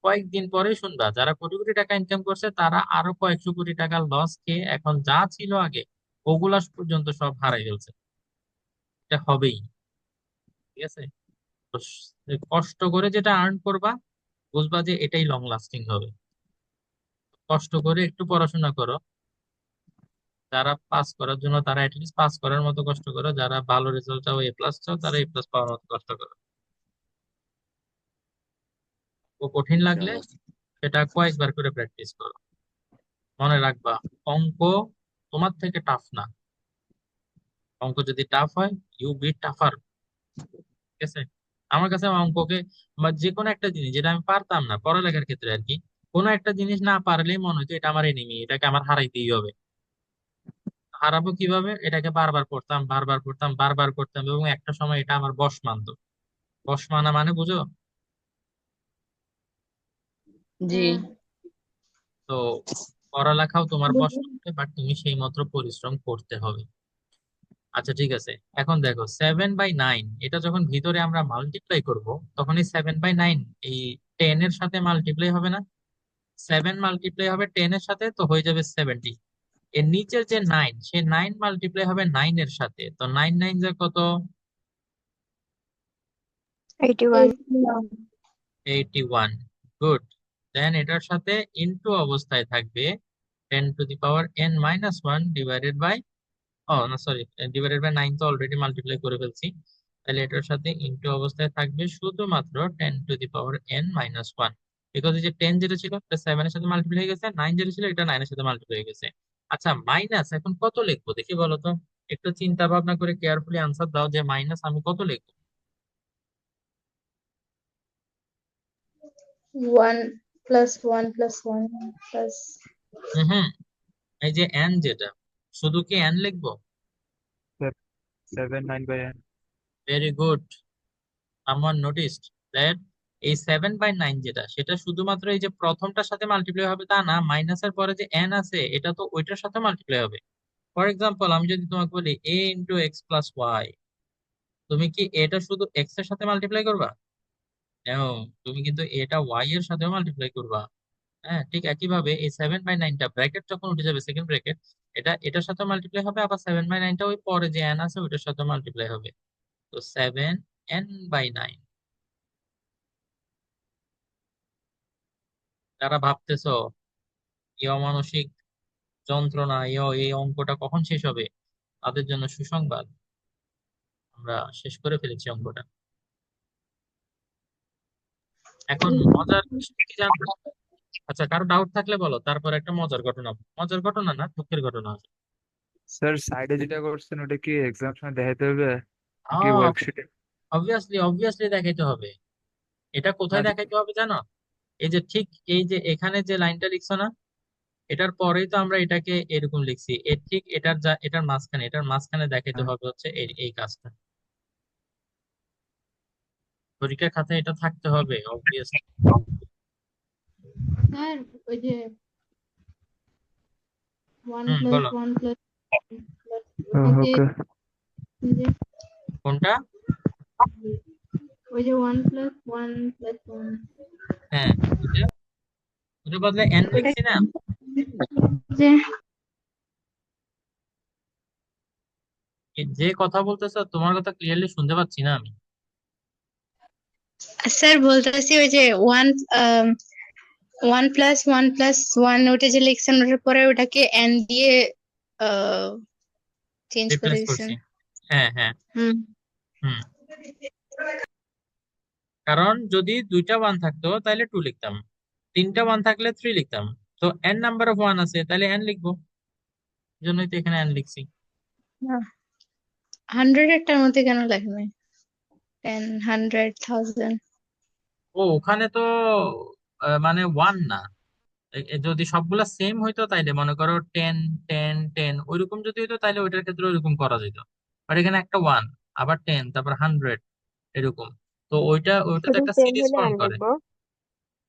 [SPEAKER 1] কয়েকদিন পরে শুনবা যারা কোটি কোটি টাকা ইনকাম করছে তারা আরো কয়েকশো কোটি টাকা লস খেয়ে এখন যা ছিল আগে ওগুলা পর্যন্ত সব হারাই ফেলছে। এটা হবেই। ঠিক আছে, তো কষ্ট করে যেটা আর্ন করবা বুঝবা যে এটাই লং লাস্টিং হবে। কষ্ট করে একটু পড়াশোনা করো, যারা পাস করার জন্য তারা অ্যাটলিস্ট পাস করার মতো কষ্ট করো, যারা ভালো রেজাল্ট চাও A+ চাও তারা A+ পাওয়ার মতো কষ্ট করো। ও কঠিন লাগলে সেটা কয়েকবার করে প্র্যাকটিস করো। মনে রাখবা, অঙ্ক তোমার থেকে টাফ না। অঙ্ক যদি টাফ হয়, ইউ বি টাফার। ঠিক আছে, আমার কাছে অঙ্ককে বা যে কোনো একটা জিনিস যেটা আমি পারতাম না পড়ালেখার ক্ষেত্রে আর কি, কোনো একটা জিনিস না পারলেই মনে হতো এটা আমার এনিমি, এটাকে আমার হারাইতেই হবে। হারাবো কিভাবে, এটাকে বারবার পড়তাম, বারবার পড়তাম, বারবার করতাম, এবং একটা সময় এটা আমার বশ মানতো। বশ মানা মানে বুঝো?
[SPEAKER 7] জি।
[SPEAKER 2] হ্যাঁ।
[SPEAKER 1] তো পড়ালেখাও তোমার বশ মানবে, বাট তুমি সেই মাত্র পরিশ্রম করতে হবে। আচ্ছা ঠিক আছে, এখন দেখো 7/9 এটা যখন ভিতরে আমরা মাল্টিপ্লাই করব, তখন এই 7/9 এই 10 এর সাথে মাল্টিপ্লাই হবে না? 7 মাল্টিপ্লাই হবে 10 এর সাথে, তো হয়ে যাবে 70। এর নিচের যে 9, সে 9 মাল্টিপ্লাই হবে 9 এর সাথে, তো 9 9 যা কত?
[SPEAKER 4] 81।
[SPEAKER 1] 81। গুড। দেন এটার সাথে ইনটু অবস্থায় থাকবে 10⁻n - 1 ডিভাইডেড বাই, ও না সরি, ডিভাইডেড বাই 9 তো অলরেডি মাল্টিপ্লাই করে ফেলছি। তাহলে এটার সাথে ইনটু অবস্থায় থাকবে শুধুমাত্র 10⁻n - 1, বিকজ এই যে 10 যেটা ছিল এটা 7 এর সাথে মাল্টিপ্লাই হয়ে গেছে, 9 যেটা ছিল এটা 9 এর সাথে মাল্টিপ্লাই হয়ে গেছে। আচ্ছা, মাইনাস এখন কত লিখবো দেখি বলো তো, একটু চিন্তা ভাবনা করে কেয়ারফুলি আনসার দাও যে মাইনাস আমি কত লিখবো।
[SPEAKER 2] 1 + 1 + 1
[SPEAKER 1] হুম, এই যে n যেটা, শুধু কি n লিখবো?
[SPEAKER 5] 7 9/n।
[SPEAKER 1] Very good, someone noticed that এই 7/9 যেটা, সেটা শুধুমাত্র এই যে প্রথমটার সাথে মাল্টিপ্লাই হবে তা না, মাইনাসের পরে যে n আছে এটা তো ওইটার সাথে মাল্টিপ্লাই হবে। ফর এক্সাম্পল, আমি যদি তোমাকে বলি a × x + y, তুমি কি এটা শুধু x এর সাথে মাল্টিপ্লাই করবা? No, তুমি কিন্তু এটা y এর সাথেও মাল্টিপ্লাই করবা। হ্যাঁ, ঠিক একইভাবে এই 7/9টা ব্র্যাকেট যখন উঠে যাবে, সেকেন্ড ব্র্যাকেট, এটা এটার সাথে মাল্টিপ্লাই হবে, আবার 7/9টা ওই পরে যে n আছে ওইটার সাথে মাল্টিপ্লাই হবে। তো 7n/9। যারা ভাবতেছো এই অমানসিক যন্ত্রণা, এই অঙ্কটা কখন শেষ হবে, তাদের জন্য সুসংবাদ, আমরা শেষ করে ফেলেছি অঙ্কটা। এখন মজার বিষয় কি জানো? আচ্ছা, কারো ডাউট থাকলে বলো, তারপর একটা মজার ঘটনা, মজার ঘটনা না, দুঃখের ঘটনা আছে।
[SPEAKER 5] স্যার সাইডে যেটা করছেন ওটা কি এক্সাম সময় দেখাতে হবে নাকি ওয়ার্কশিটে?
[SPEAKER 1] অবভিয়াসলি অবভিয়াসলি দেখাইতে হবে। এটা
[SPEAKER 5] না
[SPEAKER 1] কোথায় দেখাইতে হবে জানো? এই যে ঠিক এই যে এখানে যে লাইনটা লিখছো না, এটার পরেই তো আমরা এটাকে এরকম লিখছি, এর ঠিক এটার মাঝখানে দেখাইতে হবে হচ্ছে এই এই কাজটা। পরীক্ষার খাতায় এটা থাকতে হবে অবভিয়াসলি।
[SPEAKER 2] স্যার ওই যে ওয়ান প্লাস
[SPEAKER 1] বলো
[SPEAKER 2] ওয়ান প্লাস প্লাস ওটাকে
[SPEAKER 5] ওকে।
[SPEAKER 2] ওই যে
[SPEAKER 1] কোনটা।
[SPEAKER 2] ওই যে one plus one plus one
[SPEAKER 1] হ্যাঁ, ওটা ওটার বদলে এন
[SPEAKER 2] ওটা
[SPEAKER 1] লিখছি না।
[SPEAKER 2] যে
[SPEAKER 1] যে কথা বলতেছো তোমার কথা ক্লিয়ারলি শুনতে পাচ্ছি না আমি।
[SPEAKER 2] স্যার বলতেছি ওই যে ওয়ান প্লাস ওয়ান ওটা যে লিখছেন ওটার পরে ওটাকে এন দিয়ে চেঞ্জ করে
[SPEAKER 1] রিপ্লেস
[SPEAKER 2] দিচ্ছেন।
[SPEAKER 1] করছি। হ্যাঁ হ্যাঁ।
[SPEAKER 2] হুম
[SPEAKER 1] হুম। কারণ যদি দুইটা ওয়ান থাকতো তাহলে টু লিখতাম, তিনটা ওয়ান থাকলে থ্রি লিখতাম। তো এন নাম্বার অফ ওয়ান আছে তাহলে এন লিখবো, জন্যই তো এখানে এন লিখছি।
[SPEAKER 2] 100-এরটার মধ্যে কেন লেখেন নাই? 10, 100, 1000
[SPEAKER 1] ও ওখানে তো মানে ওয়ান না, যদি সবগুলা সেম হইতো তাইলে মনে করো 10 10 10 ওইরকম যদি হইতো তাহলে ওইটার ক্ষেত্রে ওইরকম করা যেত। বাট এখানে একটা ওয়ান, আবার 10, তারপর 100 এরকম। তো ওইটা ওইটা তো
[SPEAKER 4] শুধু
[SPEAKER 1] একটা
[SPEAKER 4] সেম
[SPEAKER 1] সিরিজ
[SPEAKER 4] হলে
[SPEAKER 1] ফর্ম
[SPEAKER 4] আর
[SPEAKER 1] করে।
[SPEAKER 4] লিখবো।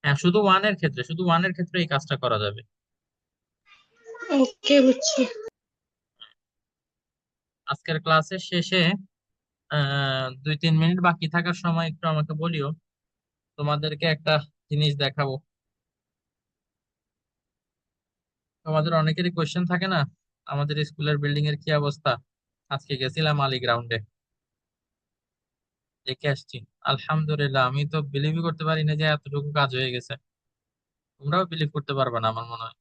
[SPEAKER 1] হ্যাঁ, শুধু ওয়ানের ক্ষেত্রে এই কাজটা করা যাবে।
[SPEAKER 2] ওকে বুঝছি।
[SPEAKER 1] আজকের ক্লাসের শেষে 2-3 মিনিট বাকি থাকার সময় একটু আমাকে বলিও, তোমাদেরকে একটা জিনিস দেখাবো। তোমাদের অনেকেরই কোয়েশ্চেন থাকে না, আমাদের স্কুলের বিল্ডিং এর কি অবস্থা। আজকে গেছিলাম আলী গ্রাউন্ডে, দেখে আসছি। আলহামদুলিল্লাহ, আমি তো বিলিভই করতে পারি না যে এতটুকু কাজ হয়ে গেছে। তোমরাও বিলিভ করতে পারবে না আমার মনে হয়।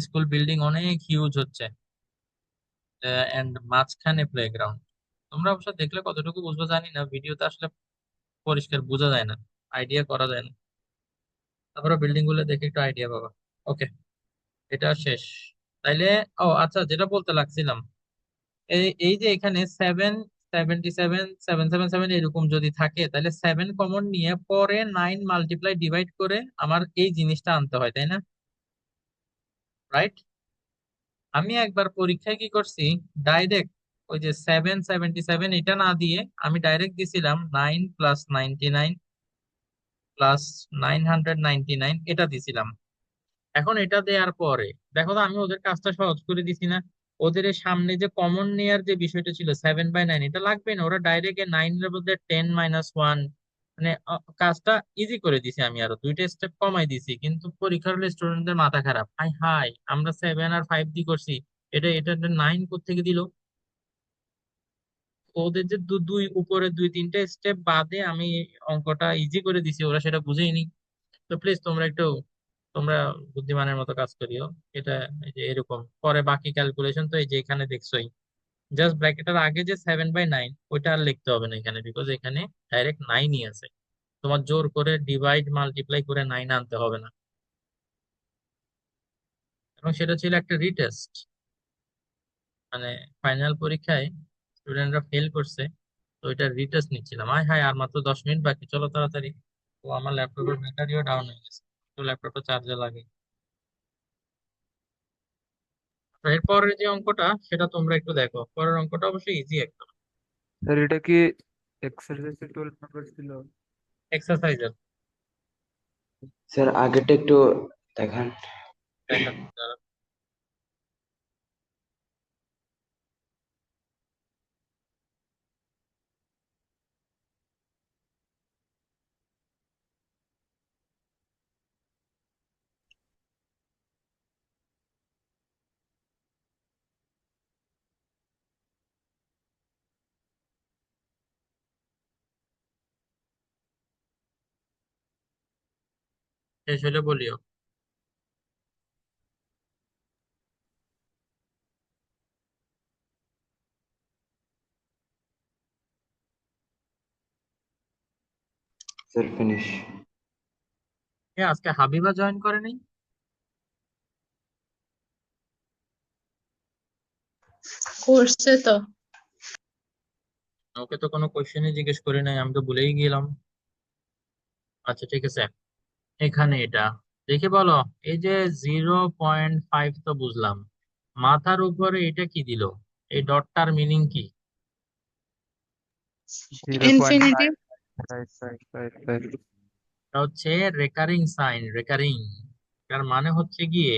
[SPEAKER 1] স্কুল বিল্ডিং অনেক হিউজ হচ্ছে, এন্ড মাঝখানে প্লেগ্রাউন্ড। তোমরা অবশ্য দেখলে কতটুকু বুঝবো জানি না, ভিডিওতে আসলে পরিষ্কার বোঝা যায় না, আইডিয়া করা যায় না। তারপরে বিল্ডিং গুলো দেখে একটু আইডিয়া পাবা। ওকে, এটা শেষ তাইলে। ও আচ্ছা, যেটা বলতে লাগছিলাম, এই এই যে এখানে 7 77 7 7 7 এরকম যদি থাকে তাহলে 7 কমন নিয়ে পরে 9 মাল্টিপ্লাই ডিভাইড করে আমার এই জিনিসটা আনতে হয়, তাই না? রাইট। আমি একবার পরীক্ষায় কি করছি, ডাইরেক্ট ওই যে 7 77 এটা না দিয়ে আমি ডাইরেক্ট দিছিলাম 9 + 99 +999 এটা দিছিলাম। এখন এটা দেওয়ার পরে দেখো তো আমি ওদের কাজটা সহজ করে দিছি না। ওদের এই সামনে যে কমন নেয়ার যে বিষয়টা ছিল 7/9, এটা লাগবে না, ওরা ডাইরেক্ট 9 এর বদলে 10 - 1, মানে কাজটা ইজি করে দিছি। আমি আরো দুইটা স্টেপ কমাই দিছি, কিন্তু পরীক্ষার হলে স্টুডেন্টদের মাথা খারাপ, হাই হাই আমরা 7 আর 5 দিয়ে করছি, এটা এটা 9 কোত্থেকে দিল। ওদের যে দুই উপরে 2-3টা স্টেপ বাদে আমি অঙ্কটা ইজি করে দিছি, ওরা সেটা বুঝেইনি। তো প্লিজ তোমরা বুদ্ধিমানের মতো কাজ করিও। এটা এই যে এরকম পরে বাকি ক্যালকুলেশন তো এই যে এখানে দেখছোই, জাস্ট ব্র্যাকেটের আগে যে 7/9 ওইটা আর লিখতে হবে না এখানে, বিকজ এখানে ডাইরেক্ট 9ই আছে। তোমার জোর করে ডিভাইড মাল্টিপ্লাই করে 9 আনতে হবে না। এবং সেটা ছিল একটা রিটেস্ট, মানে ফাইনাল পরীক্ষায় স্টুডেন্টরা ফেল করছে, তো এটা রিটেস্ট নিচ্ছিলাম। আয় হায়, আর মাত্র 10 মিনিট বাকি, চলো তাড়াতাড়ি। তো আমার ল্যাপটপের ব্যাটারিও ডাউন হয়ে গেছে, তো ল্যাপটপটা চার্জে লাগে। তো এরপরের যে অঙ্কটা সেটা তোমরা একটু দেখো, পরের অঙ্কটা অবশ্যই ইজি একদম,
[SPEAKER 5] স্যার এটা কি এক্সারসাইজের 12 নাম্বার ছিল?
[SPEAKER 1] এক্সারসাইজের।
[SPEAKER 3] স্যার আগেরটা একটু দেখান।
[SPEAKER 1] দেখাচ্ছি দাঁড়াও। শেষ হলে বলিও।
[SPEAKER 3] Sir finish.
[SPEAKER 1] আজকে হাবিবা জয়েন করে নাই?
[SPEAKER 2] করছে তো।
[SPEAKER 1] ওকে তো কোনো কোশ্চেনই জিজ্ঞেস করি নাই, আমি তো ভুলেই গেলাম। আচ্ছা ঠিক আছে, এখানে এটা দেখে বলো, এই যে 0.5 তো বুঝলাম, মাথার উপরে এটা কি দিল, এই ডটটার মিনিং কি?
[SPEAKER 6] ইনফিনিটি।
[SPEAKER 5] 0.5
[SPEAKER 1] এটা হচ্ছে রেকারিং সাইন, রেকারিং। তার মানে হচ্ছে গিয়ে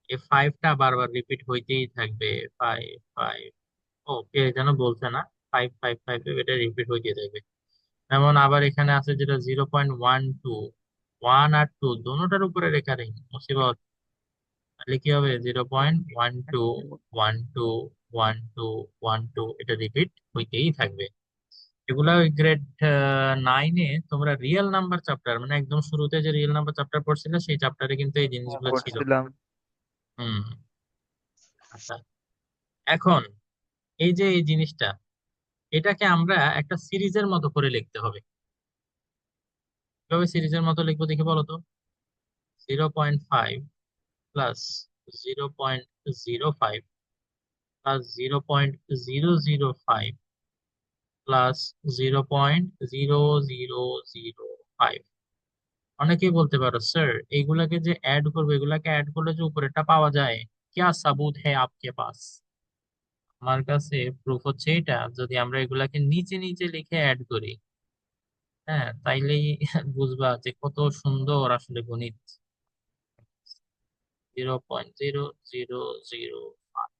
[SPEAKER 1] এই ফাইভটা বারবার রিপিট হইতেই থাকবে। ফাইভ ফাইভ, ও কে যেন বলছে না, ফাইভ ফাইভ ফাইভ, এটা রিপিট হইতে থাকবে। যেমন আবার এখানে আছে যেটা 0.12, 1 আর 2 দোনোটার উপরে রেকারিং মুসিবত। তাহলে কি হবে? 0.12, 12, 12, 12, এটা রিপিট হইতেই থাকবে। এগুলা ওই গ্রেড 9-এ তোমরা রিয়েল নাম্বার চ্যাপ্টার, মানে একদম শুরুতে যে রিয়েল নাম্বার চ্যাপ্টার পড়ছিলে সেই চ্যাপ্টারে কিন্তু এই জিনিসগুলো ছিল।
[SPEAKER 5] পড়ছিলাম।
[SPEAKER 1] হুম। আচ্ছা, এখন এই যে এই জিনিসটা, এটাকে আমরা একটা সিরিজের মতো করে লিখতে হবে। কিভাবে সিরিজের মতো লিখবো দেখি বলো তো। 0.5 প্লাস 0.05 প্লাস 0.005 প্লাস 0.0005। অনেকেই বলতে পারো স্যার এইগুলাকে যে অ্যাড করবো, এগুলাকে অ্যাড করলে যে উপরেরটা পাওয়া যায়, क्या सबूत है आपके पास? আমার কাছে প্রুফ হচ্ছে এটা, যদি আমরা এগুলাকে নিচে নিচে লিখে অ্যাড করি, হ্যাঁ, তাইলেই বুঝবা যে কত সুন্দর আসলে গণিত। 0.0005।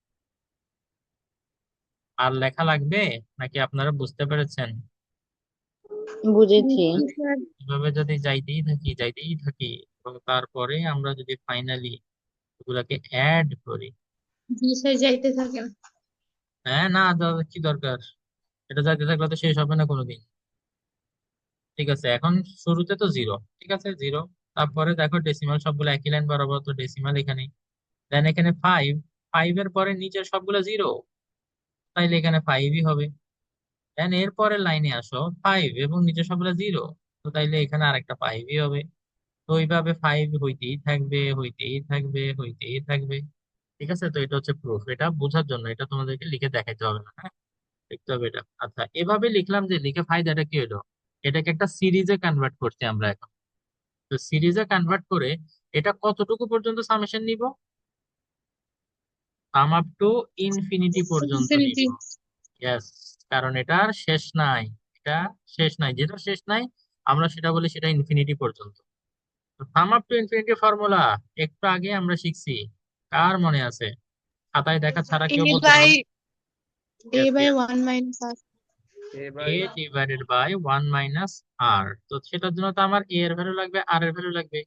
[SPEAKER 1] আর লেখা লাগবে নাকি আপনারা বুঝতে পেরেছেন?
[SPEAKER 7] বুঝেছি।
[SPEAKER 2] স্যার,
[SPEAKER 1] এভাবে যদি যাইতেই থাকি যাইতেই থাকি, এবং তারপরে আমরা যদি ফাইনালি এগুলাকে অ্যাড করি।
[SPEAKER 2] জি স্যার, যাইতে থাকেন।
[SPEAKER 1] হ্যাঁ, না কি দরকার, এটা যাইতে থাকলে তো শেষ হবে না কোনোদিন। ঠিক আছে, এখন শুরুতে তো জিরো, ঠিক আছে জিরো। তারপরে দেখো ডেসিমাল সবগুলো একই লাইন বরাবর, তো ডেসিমাল এখানে। দেন এখানে ফাইভ, ফাইভের পরে নিচের সবগুলো জিরো, তাইলে এখানে ফাইভই হবে। দেন এর পরের লাইনে আসো, ফাইভ এবং নিচের সবগুলো জিরো, তো তাইলে এখানে আরেকটা ফাইভই হবে। তো ওইভাবে ফাইভ হইতেই থাকবে, হইতেই থাকবে, হইতেই থাকবে। ঠিক আছে, তো এটা হচ্ছে প্রুফ। এটা বোঝার জন্য এটা তোমাদেরকে লিখে দেখাইতে হবে না, হ্যাঁ, লিখতে হবে এটা। আচ্ছা, এভাবে লিখলাম, যে লিখে ফায়দাটা কি হলো, এটাকে একটা সিরিজে কনভার্ট করছি আমরা এখন। তো সিরিজে কনভার্ট করে এটা কতটুকু পর্যন্ত সামেশন নিব? সাম আপ টু ইনফিনিটি পর্যন্ত নিব।
[SPEAKER 2] ইনফিনিটি।
[SPEAKER 1] ইয়েস, কারণ এটার শেষ নাই। এটা শেষ নাই, যেটা শেষ নাই আমরা সেটা বলি সেটা ইনফিনিটি পর্যন্ত। সাম আপ টু ইনফিনিটি ফর্মুলা একটু আগে আমরা শিখছি, কার মনে আছে? খাতায় দেখা ছাড়া
[SPEAKER 2] এ
[SPEAKER 1] কেউ বলতে
[SPEAKER 2] বাই
[SPEAKER 1] পারবে?
[SPEAKER 2] এ
[SPEAKER 1] ইয়েস,
[SPEAKER 2] বাই
[SPEAKER 1] ইয়েস,
[SPEAKER 2] 1 - r।
[SPEAKER 5] এবার
[SPEAKER 1] এ ডিভাইডেড বাই 1 - r। তো সেটার জন্য তো আমার এ এর ভ্যালু লাগবে, আর এর ভ্যালু লাগবে।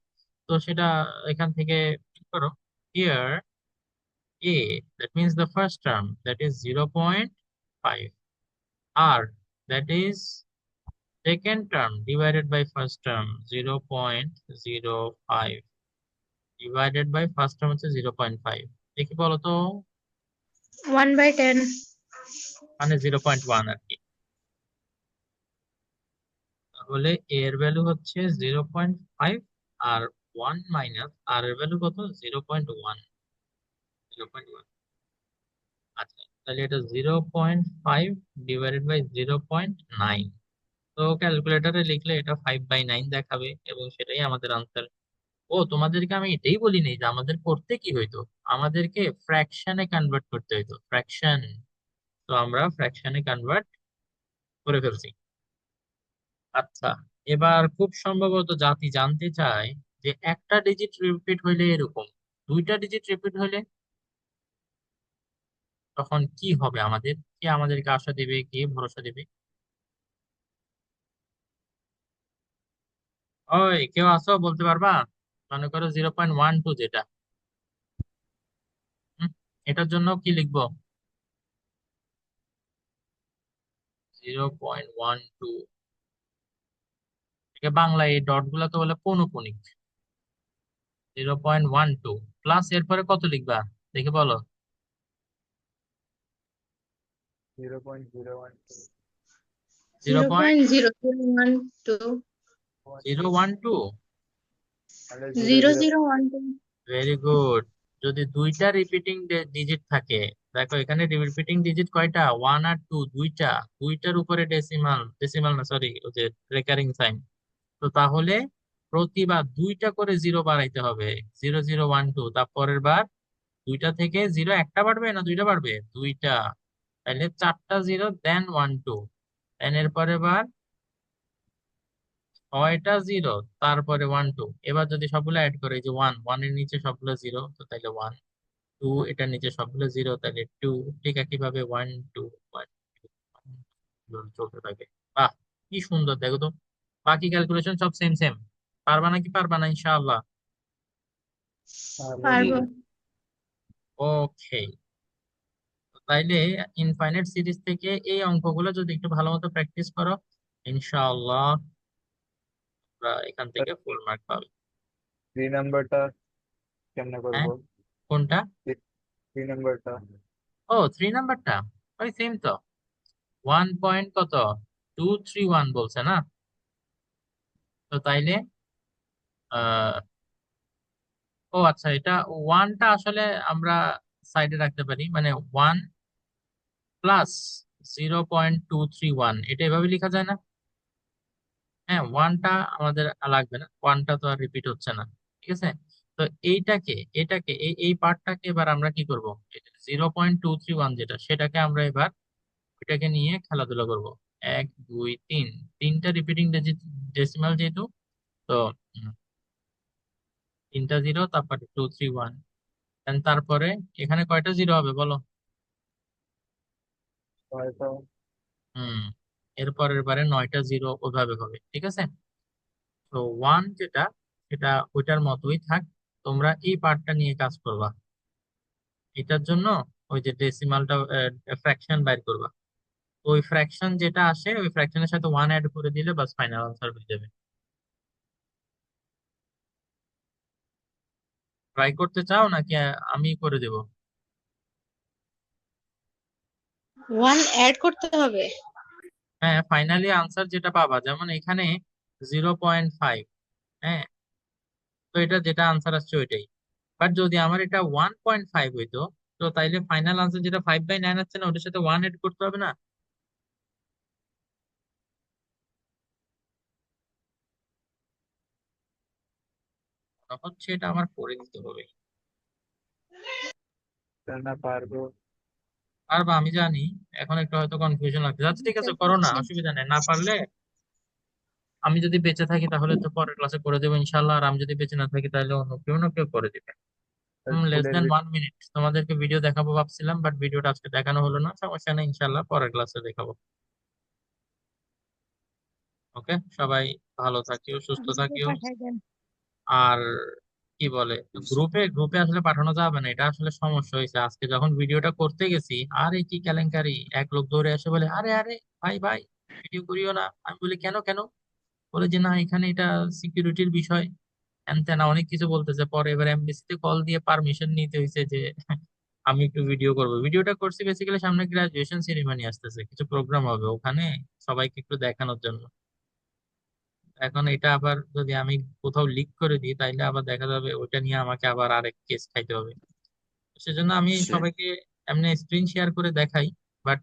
[SPEAKER 1] তো সেটা এখান থেকে কি করো, here a, that means the first term, that is 0.5, r, that is second term divided by first term 0.05 divided by first term হচ্ছে 0.5। দেখি বলো তো,
[SPEAKER 2] 1/10।
[SPEAKER 1] মানে 0.1 আর কি। তাহলে a এর ভ্যালু হচ্ছে 0.5, আর 1 মাইনাস r এর ভ্যালু কত? 0.1, 0.1। আচ্ছা, তাহলে এটা 0.5 ডিভাইডেড বাই 0.9। তো ক্যালকুলেটরে লিখলে এটা 5/9 দেখাবে, এবং সেটাই আমাদের আনসার। ও, তোমাদেরকে আমি এটাই বলিনি যে আমাদের করতে কি হইতো, আমাদেরকে ফ্র্যাকশনে কনভার্ট করতে হইতো, ফ্র্যাকশন। তো আমরা ফ্র্যাকশনে কনভার্ট করে ফেলছি। আচ্ছা, এবার খুব সম্ভবত জাতি জানতে চায় যে একটা ডিজিট রিপিট হইলে এরকম, দুইটা ডিজিট রিপিট হইলে তখন কি হবে? আমাদের কে আমাদেরকে আশা দিবে, কে ভরসা দিবে? ওই কেউ আসো, বলতে পারবা? মনে করো 0.12 যেটা, হুম, এটার জন্য কি লিখবো? 0.12, বাংলায় এই ডট গুলা তো বলে পৌনঃপুনিক। 0.12 প্লাস এরপরে কত লিখবা দেখে বলো।
[SPEAKER 5] 0.012
[SPEAKER 2] 0.0012।
[SPEAKER 1] 0.012।
[SPEAKER 5] তাহলে
[SPEAKER 2] 0012।
[SPEAKER 1] Very good. যদি দুইটা রিপিটিং ডিজিট থাকে, দেখো এখানে রিপিটিং ডিজিট কয়টা? 1 আর 2, দুইটা। দুইটার উপরে ডেসিমাল, ডেসিমাল না সরি, ওই যে রেকারিং সাইন। তো তাহলে প্রতিবার দুইটা করে জিরো বাড়াইতে হবে। 0 0 1 2, তারপরের বার দুইটা থেকে জিরো একটা বাড়বে না দুইটা বাড়বে? দুইটা। তাহলে 4টা জিরো দেন 1 2, দেন এর পরের বার 6টা জিরো, তারপরে 1 2। এবার যদি সবগুলো অ্যাড করে, এই যে ওয়ান, ওয়ানের নিচে সবগুলো জিরো, তো তাহলে 1 2, এটার নিচে সবগুলো জিরো, তাহলে 2। ঠিক একইভাবে 1 2 1 2 চলতে থাকে। বাহ, কি সুন্দর দেখো তো। বাকি ক্যালকুলেশন সব সেম সেম। পারবা নাকি পারবা না ইনশাআল্লাহ?
[SPEAKER 2] পারবো।
[SPEAKER 1] ওকে। তাইলে ইনফাইনাইট সিরিজ থেকে এই অঙ্কগুলো যদি একটু ভালো মতো প্র্যাকটিস করো, ইনশাআল্লাহ আমরা এখান থেকে ফুল মার্ক পাবে।
[SPEAKER 5] 3 নাম্বারটা কেমনে
[SPEAKER 1] হ্যাঁ,
[SPEAKER 5] করবো?
[SPEAKER 1] কোনটা?
[SPEAKER 5] 3 নাম্বারটা।
[SPEAKER 1] ও, 3 নাম্বারটা ওই সেম তো। 1 কত, 2 3 1 বলছে না? তো তাইলে আহ ও আচ্ছা, এটা ওয়ানটা আসলে আমরা সাইডে রাখতে পারি, মানে 1 + 0.231, এটা এভাবে লেখা যায় না? হ্যাঁ, ওয়ানটা আমাদের লাগবে না, ওয়ানটা তো আর রিপিট হচ্ছে না। ঠিক আছে। তো এটাকে এই এই পার্টটাকে এবার আমরা কি করবো? 0.231 যেটা, সেটাকে আমরা এবার ওইটাকে নিয়ে খেলাধুলা করব। 1 2 3, তিনটা রিপিটিং ডেসিমাল যেহেতু, তো উম, তিনটা জিরো, তারপরে 2 3 1, তারপরে এখানে কয়টা জিরো হবে বলো?
[SPEAKER 5] হয়তো
[SPEAKER 1] হুম, এরপরের বারে 9টা জিরো ওইভাবে হবে। ঠিক আছে। তো ওয়ান যেটা, সেটা ওইটার মতোই থাক। তোমরা এই পার্টটা নিয়ে কাজ করবা। এটার জন্য ওই যে ডেসিমালটা, ফ্র্যাকশন বাইর করবা। তো ওই ফ্র্যাকশন যেটা আসে, ওই ফ্র্যাকশনের সাথে ওয়ান অ্যাড করে দিলে বাস ফাইনাল আনসার হয়ে যাবে। ট্রাই করতে চাও নাকি আমি করে দেবো?
[SPEAKER 2] 1 অ্যাড করতে হবে?
[SPEAKER 1] হ্যাঁ, ফাইনালি আনসার যেটা পাবা, যেমন এখানে 0.5। হ্যাঁ, তো এটা যেটা আনসার আসছে ওইটাই। বাট যদি আমার এটা 1.5 হইতো, তো তাইলে ফাইনাল আনসার যেটা 5/9 আসছে না, ওটার সাথে ওয়ান এড করতে হবে না? মনে হচ্ছে এটা আমার করে দিতে হবে।
[SPEAKER 5] না পারবো।
[SPEAKER 1] আর বা আমি জানি, এখন একটু হয়তো কনফিউশন লাগছে। আচ্ছা ঠিক আছে, করো না, অসুবিধা নেই। না পারলে আমি যদি বেঁচে থাকি তাহলে তো পরের ক্লাসে করে দেবো ইনশাল্লাহ, আর আমি যদি বেঁচে না থাকি তাহলে অন্য কেউ না কেউ করে দিবে। লেস
[SPEAKER 5] স্কুলের
[SPEAKER 1] দেন 1 মিনিট তোমাদেরকে ভিডিও দেখাবো ভাবছিলাম, বাট ভিডিওটা আজকে দেখানো হলো না, সমস্যা নেই, ইনশাল্লাহ পরের ক্লাসে দেখাবো। ওকে, সবাই ভালো থাকিও, সুস্থ থাকিও। আর কি বলে, গ্রুপে গ্রুপে আসলে পাঠানো যাবে না, এটা আসলে সমস্যা হয়েছে। আজকে যখন ভিডিওটা করতে গেছি, আরে কি কেলেঙ্কারি, এক লোক দৌড়ে এসে বলে, আরে আরে ভাই ভাই, ভিডিও করিও না। আমি বলি কেন কেন? বলে যে না, এখানে এটা সিকিউরিটির বিষয়, হ্যান ত্যান অনেক কিছু বলতেছে। পরে এবার এমবিসিতে কল দিয়ে পারমিশন নিতে হয়েছে যে আমি একটু ভিডিও করবো। ভিডিওটা করছি বেসিক্যালি, সামনে গ্রাজুয়েশন সেরিমনি আসতেছে, কিছু প্রোগ্রাম হবে ওখানে, সবাইকে একটু দেখানোর জন্য। এখন এটা আবার যদি আমি কোথাও লিক করে দিই, তাইলে আবার দেখা যাবে ওইটা নিয়ে আমাকে আবার আরেক কেস খাইতে হবে। সেজন্য আমি
[SPEAKER 3] সে
[SPEAKER 1] সবাইকে এমনি স্ক্রিন শেয়ার করে দেখাই, বাট